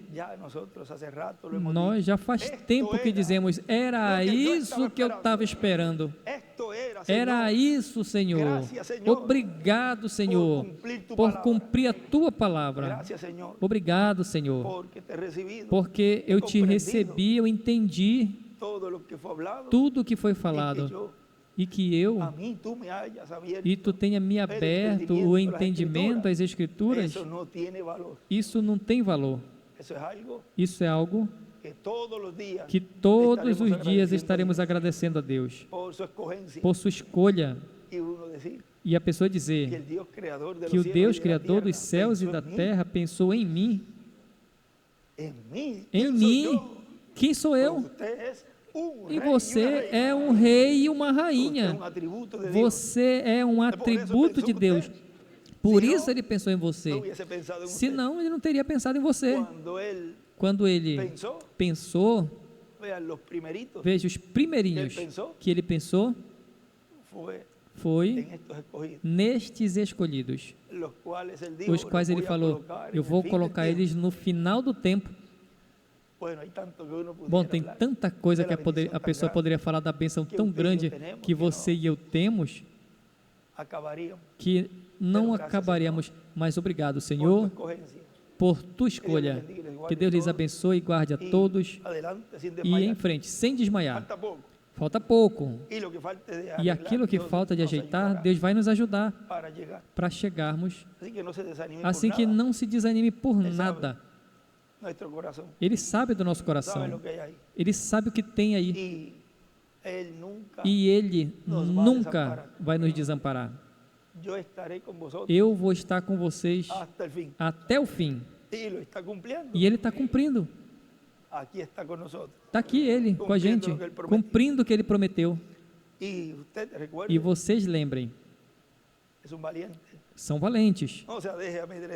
nós já faz tempo que dizemos, era isso que eu estava esperando, era isso, Senhor, obrigado, Senhor, por cumprir a Tua palavra, obrigado, Senhor, porque eu te recebi, eu entendi tudo o que foi falado, e que tu tenha me aberto o entendimento, as Escrituras, isso não tem valor. Isso é algo que todos os dias estaremos agradecendo a Deus por sua escolha. E a pessoa dizer que o Deus Criador dos céus e da terra pensou em mim. Em mim? Quem sou eu? E você é um rei e uma rainha. Você é um atributo de Deus. Por isso ele pensou em você. Senão, ele não teria pensado em você. Quando ele pensou, veja, os primeirinhos que ele pensou foi nestes escolhidos, os quais ele falou, eu vou colocar eles no final do tempo. Bom, tem tanta coisa que a pessoa poderia falar da bênção tão grande que você e eu temos, que não acabaríamos. Mas obrigado, Senhor, por tua escolha. Que Deus lhes abençoe e guarde a todos. E em frente, sem desmaiar. Falta pouco. E aquilo que falta de ajeitar, Deus vai nos ajudar para chegarmos. Assim que não se desanime por nada. Ele sabe do nosso coração. Ele sabe o que tem aí. E Ele nunca vai nos desamparar. Eu vou estar com vocês até o fim. E Ele está cumprindo. Está aqui Ele com a gente, cumprindo o que Ele prometeu. E vocês lembrem, são valentes.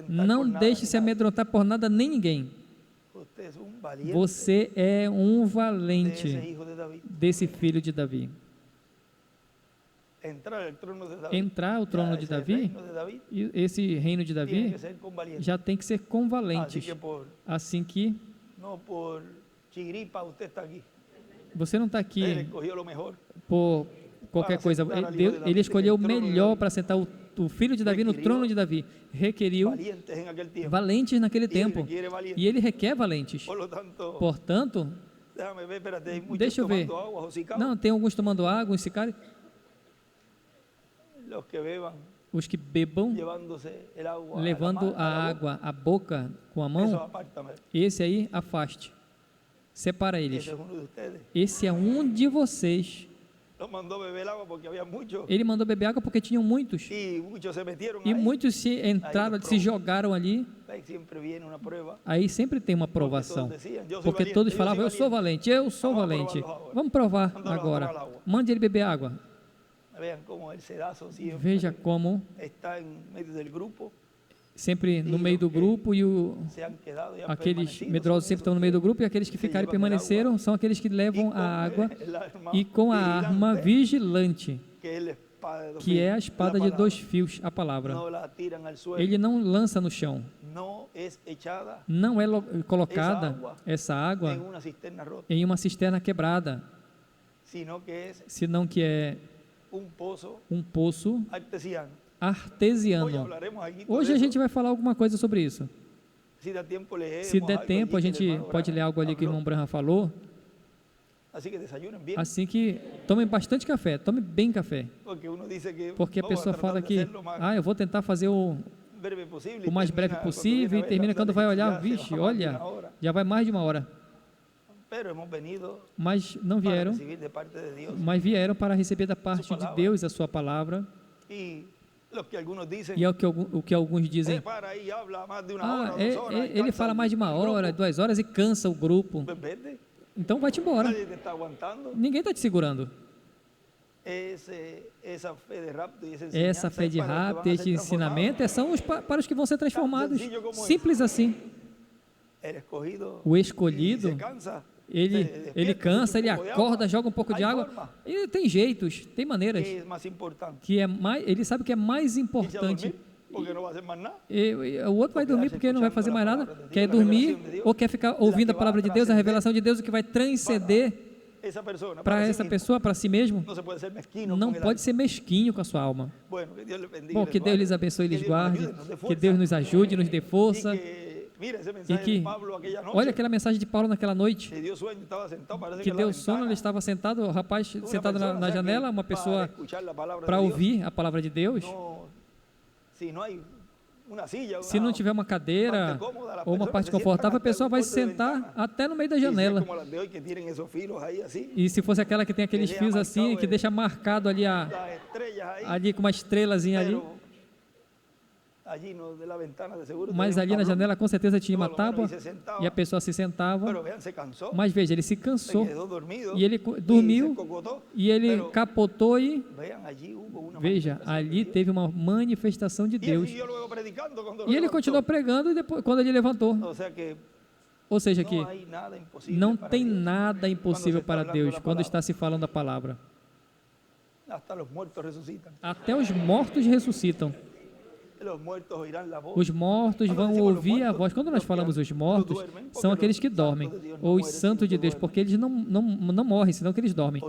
Não deixe se amedrontar por nada nem ninguém. Você é um valente desse filho de Davi. Entrar ao trono de Davi, esse reino de Davi, já tem que ser com valentes. Assim que você não está aqui por qualquer coisa. Ele escolheu o melhor para sentar o filho de Davi no trono de Davi. Requeriu valentes naquele tempo. E Ele requer valentes. Portanto, deixa eu ver. Não, tem alguns tomando água, esse cara. Os que bebam, levando a água à boca com a mão, esse aí afaste. Separa eles. Esse é um de vocês. Ele mandou beber água porque tinham muitos. E muitos se entraram, se jogaram ali. Aí sempre tem uma provação. Porque todos falavam, eu sou valente, eu sou valente. Vamos provar agora. Mande ele beber água. Veja como sempre no meio do grupo e aqueles medrosos sempre estão no meio do grupo, e aqueles que ficaram e permaneceram são aqueles que levam a água e com a arma vigilante, que é a espada de 2 fios, a palavra. Ele não lança no chão, não é colocada essa água em uma cisterna quebrada, senão que é um poço artesiano. Hoje a gente vai falar alguma coisa sobre isso. Se der tempo, a gente pode ler algo ali que o irmão Branham falou. Assim que tomem bastante café, tome bem café. Porque a pessoa fala que, eu vou tentar fazer o mais breve possível, e termina quando vai olhar, vixe, olha, já vai mais de 1 hora. Mas não vieram, mas vieram para receber da parte de Deus a sua palavra. E é o que alguns dizem, ele fala mais de 1 hora, 2 horas e cansa o grupo. Então vai-te embora. Ninguém está te segurando. Essa fé de rapto e esse ensinamento são para os que vão ser transformados. Simples assim. O escolhido, ele cansa, ele acorda, joga um pouco de água. E tem jeitos, tem maneiras. Ele sabe que é mais importante. O outro vai dormir porque não vai fazer mais nada. Quer dormir ou quer ficar ouvindo a palavra de Deus, a revelação de Deus, o que vai transcender para essa pessoa, para si mesmo. Não pode ser mesquinho com a sua alma. Bom, que Deus lhes abençoe e lhes guarde, que Deus nos ajude, nos dê força. E que, olha aquela mensagem de Paulo naquela noite, que deu sono, ele estava sentado, o rapaz sentado na janela, uma pessoa para ouvir a palavra de Deus. Se não tiver uma cadeira ou uma parte confortável, a pessoa vai se sentar até no meio da janela. E se fosse aquela que tem aqueles fios assim, que deixa marcado ali com uma estrelazinha ali, Mas ali na janela com certeza tinha uma tábua e a pessoa se sentava. Mas veja, ele se cansou e ele dormiu e ele capotou e veja, ali teve uma manifestação de Deus. E ele continuou pregando e depois, quando ele levantou. Ou seja que não tem nada impossível para Deus quando está se falando a palavra. Até os mortos ressuscitam. Os mortos vão ouvir a voz. Quando nós falamos os mortos, são aqueles que dormem, ou os santos de Deus, porque eles não morrem, senão que eles dormem.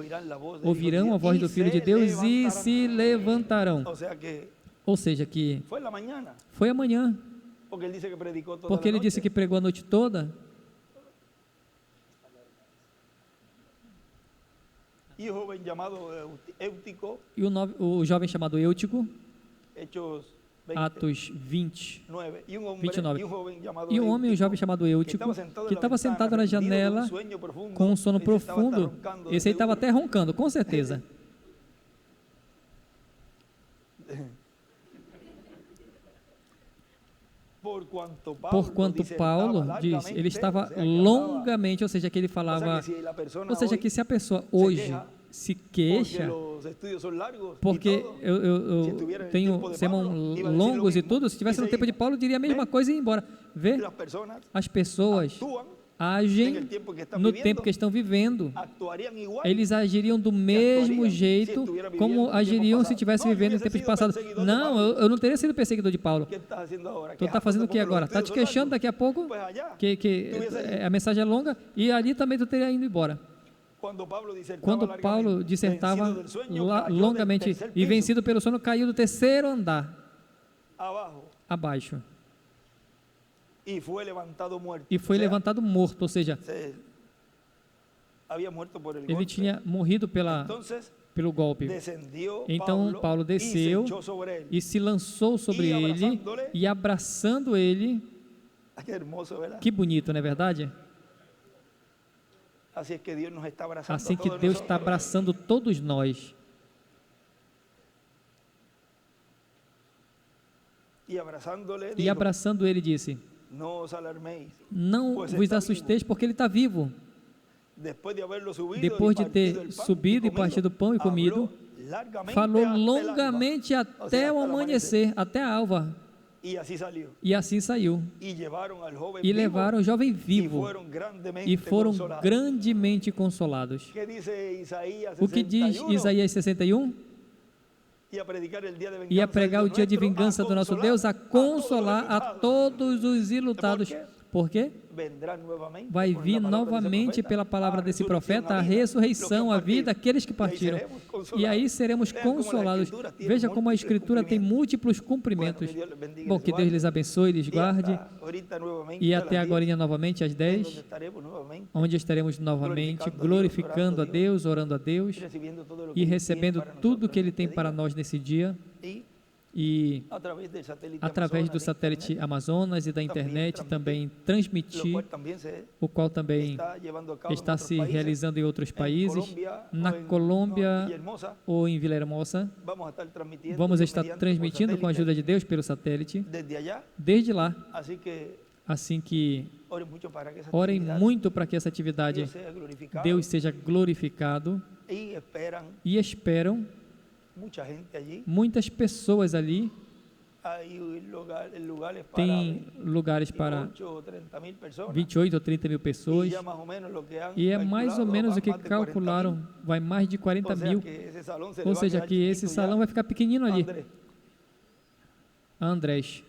Ouvirão a voz do Filho de Deus e se levantarão. Ou seja que foi amanhã, porque ele disse que pregou a noite toda. E o jovem chamado Eutico, Atos 29. E um homem, um jovem chamado Eutico, que estava sentado na janela com um sono profundo. Esse aí estava até roncando, com certeza. Porquanto Paulo diz, ele estava longamente, ou seja, que ele falava, ou seja, que se a pessoa hoje se queixa, porque eu tenho sermão longos e tudo, se tivesse no tempo de Paulo, eu diria a mesma coisa e ia embora. Vê, as pessoas agem no tempo que estão vivendo. Eles agiriam do mesmo jeito como agiriam se estivessem vivendo em tempos passados. Não, eu não teria sido perseguidor de Paulo. Tu está fazendo o que agora? Está te queixando daqui a pouco? Que a mensagem é longa e ali também tu teria ido embora. Quando Paulo dissertava longamente e vencido pelo sono, caiu do terceiro andar abaixo. E foi levantado morto, ou seja, ele tinha morrido pelo golpe. Então Paulo desceu e se lançou sobre ele e abraçando ele, que bonito, não é verdade? Assim que Deus está abraçando todos nós. E abraçando ele disse: não vos assusteis, porque ele está vivo. Depois de ter subido e partido o pão e comido, falou longamente até o amanhecer, até a alva. E assim saiu. E levaram o jovem vivo e foram grandemente consolados. O que diz Isaías 61? Ia pregar o dia de vingança do nosso Deus, a consolar a todos os ilutados. Por quê? Vai vir novamente pela palavra desse profeta a ressurreição, a vida daqueles que partiram. E aí seremos consolados. Veja como a Escritura tem múltiplos cumprimentos. Bom, que Deus lhes abençoe, lhes guarde. E até agora novamente às 10, onde estaremos novamente glorificando a Deus, orando a Deus e recebendo tudo que Ele tem para nós nesse dia. E através do satélite Amazonas e da internet também transmitir, o qual também está se realizando em outros países, na Colômbia ou em Villahermosa. Vamos estar transmitindo com a ajuda de Deus pelo satélite, desde lá. Assim que orem muito para que essa atividade, Deus seja glorificado, e esperam muitas pessoas ali. Tem lugares para 28 ou 30 mil pessoas. E é mais ou menos o que calcularam, vai mais de 40 mil. Ou seja, que esse salão vai ficar pequenino ali. Andrés,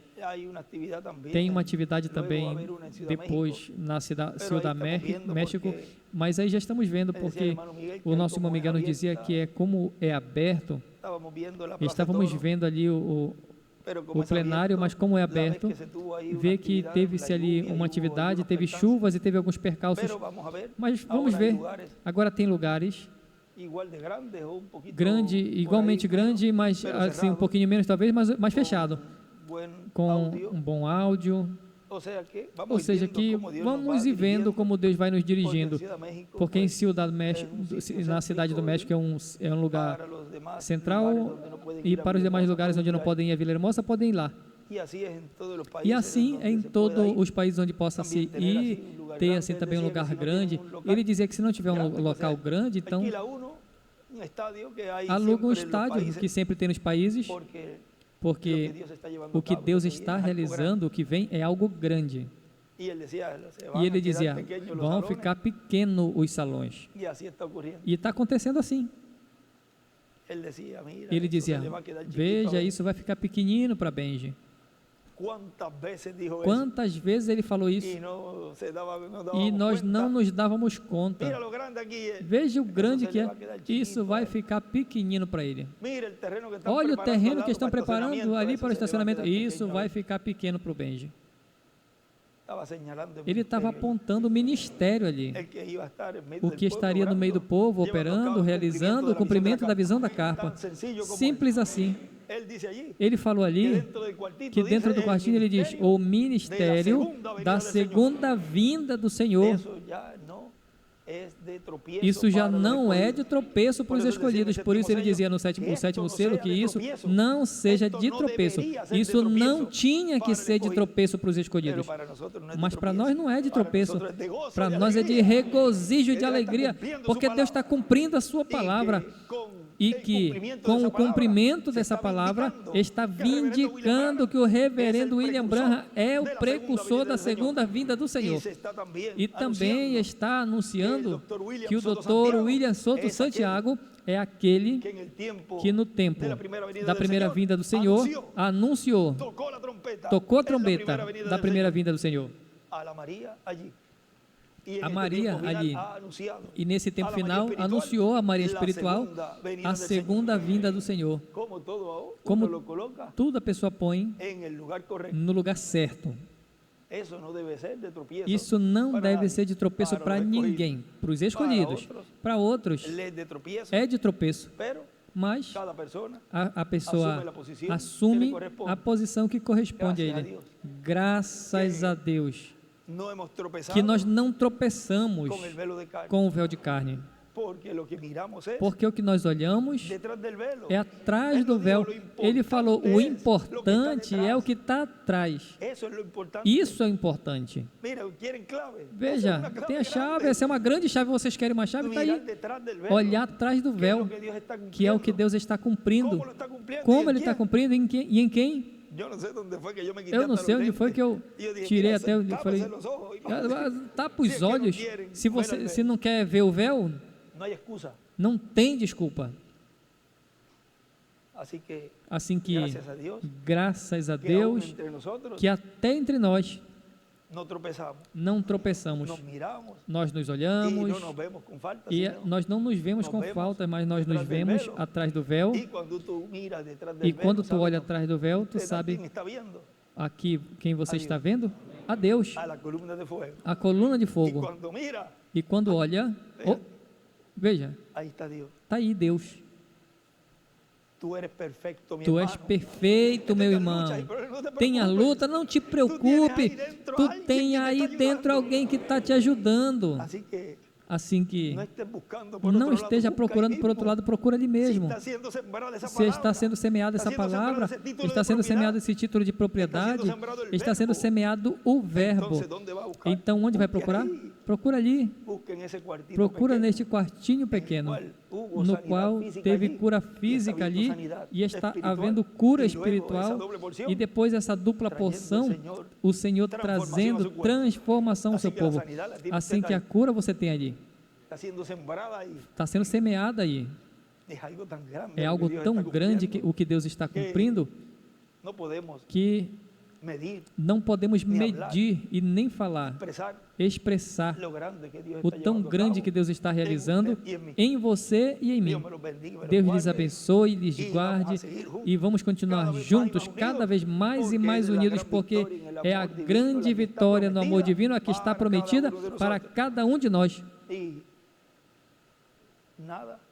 tem uma atividade também depois na Ciudad México, mas aí já estamos vendo, porque o nosso irmão Miguel nos dizia que é como é aberto. Estávamos vendo ali o plenário, mas como é aberto, vê que teve-se ali uma atividade, teve chuvas e teve alguns percalços, mas vamos ver. Agora tem lugares grande, igualmente grande, mas assim um pouquinho menos talvez, mas mais fechado, com um bom áudio. Ou seja, que vamos ir vendo como Deus vai nos dirigindo, porque em Ciudad México, na Cidade do México é um lugar central, e para os demais lugares onde não podem ir a Villahermosa, podem ir lá. E assim é em todos os países onde possa se ir, ter assim também um lugar grande. Ele dizia que se não tiver um local grande, então aluga um estádio que sempre tem nos países, porque o que Deus está realizando, o que vem, é algo grande. E ele dizia, vão ficar pequenos os salões. E está acontecendo assim. Ele dizia, veja, isso vai ficar pequenino para Benji. Quantas vezes ele falou isso e nós não nos dávamos conta. Veja o grande que é. Isso vai ficar pequenino para ele. Olha o terreno que estão preparando ali para o estacionamento. Isso vai ficar pequeno para o Benji. Ele estava apontando o ministério ali, o que estaria no meio do povo, operando, realizando o cumprimento da visão da carpa. Simples assim. Ele falou ali, que dentro do quartinho ele diz, o ministério da segunda vinda do Senhor. Isso já não é de tropeço para os escolhidos. Por isso ele dizia no sétimo selo que isso não seja de tropeço. Isso não tinha que ser de tropeço para os escolhidos. Mas para nós não é de tropeço. Para nós é de regozijo e de alegria, porque Deus está cumprindo a sua palavra. E que, com o cumprimento dessa palavra, está vindicando que o reverendo William Branham é o precursor da segunda vinda do Senhor. E também está anunciando que o Dr. William Soto Santiago é aquele que no tempo da primeira vinda do Senhor anunciou, tocou a trombeta da primeira vinda do Senhor. A Maria ali, e nesse tempo final anunciou a Maria espiritual a segunda vinda do Senhor. Como tudo a pessoa põe no lugar certo. Isso não deve ser de tropeço para ninguém, para os escolhidos. Para outros é de tropeço, mas a pessoa assume a posição que corresponde a ele. Graças a Deus que nós não tropeçamos com o véu de carne, porque o que nós olhamos é atrás do véu. Ele falou, o importante é o que está atrás. Isso é importante. Veja, tem a chave, essa é uma grande chave, vocês querem uma chave? Está aí. Olhar atrás do véu, que é o que Deus está cumprindo. Como Ele está cumprindo e em quem? Eu não sei onde foi que eu tirei até, eu falei, tapa os olhos, se não quer ver o véu, não tem desculpa. Assim que, graças a Deus, que até entre nós não tropeçamos, nós nos olhamos e nós não nos vemos com falta, mas nós nos vemos atrás do véu. E quando tu olha atrás do véu, tu sabe aqui quem você está vendo? A Deus, a coluna de fogo. E quando olha, veja, está aí Deus. Tu és perfeito, meu irmão. Tem a luta, não te preocupe. Tu tem aí dentro alguém que está te ajudando. Assim que não esteja procurando por outro lado, procura ali mesmo. Se está sendo semeada essa palavra, está sendo semeado esse título de propriedade, está sendo semeado o verbo. Então, onde vai procurar? Procura ali. Procura neste quartinho pequeno, no qual teve cura física ali e está havendo cura espiritual, e depois essa dupla porção, o Senhor trazendo transformação ao seu povo. Assim que a cura você tem ali, está sendo semeada aí. É algo tão grande que o que Deus está cumprindo, que não podemos medir e nem falar, expressar o tão grande que Deus está realizando em você e em mim. Deus lhes abençoe, lhes guarde, e vamos continuar juntos, cada vez mais e mais unidos, porque é a grande vitória no amor divino a que está prometida para cada um de nós.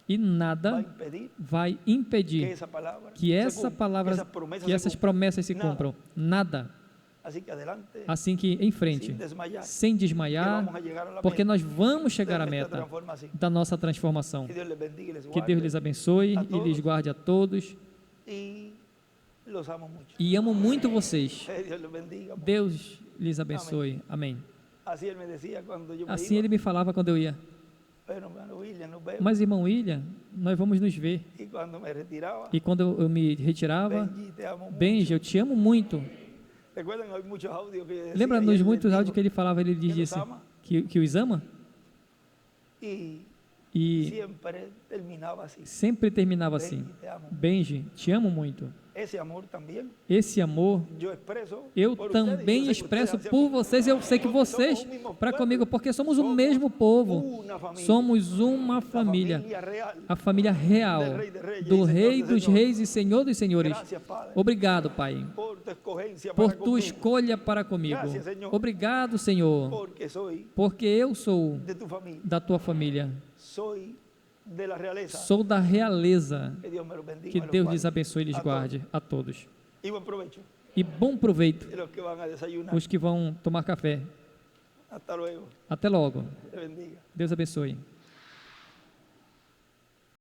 E nada vai impedir que essa palavra, que essas promessas se cumpram. Nada. Assim que em frente, sem desmaiar, porque nós vamos chegar à meta da nossa transformação. Que Deus lhes abençoe e lhes guarde a todos. E amo muito vocês. Deus lhes abençoe. Amém. Assim ele me falava quando eu ia. Mas, irmão William, nós vamos nos ver. E quando eu me retirava, Benji, eu te amo muito. Lembra nos muitos áudios que ele falava, ele disse que os ama? E sempre terminava assim. Benji, te amo muito. Esse amor eu também expresso por vocês. Eu sei que vocês para comigo, porque somos o mesmo povo, somos uma família, a família real do Rei dos Reis e Senhor dos Senhores. Obrigado, Pai, por tua escolha para comigo. Obrigado, Senhor, porque eu sou da tua família. Sou da realeza. Que Deus lhes abençoe e lhes guarde a todos. E bom proveito os que vão tomar café. Até logo. Deus abençoe.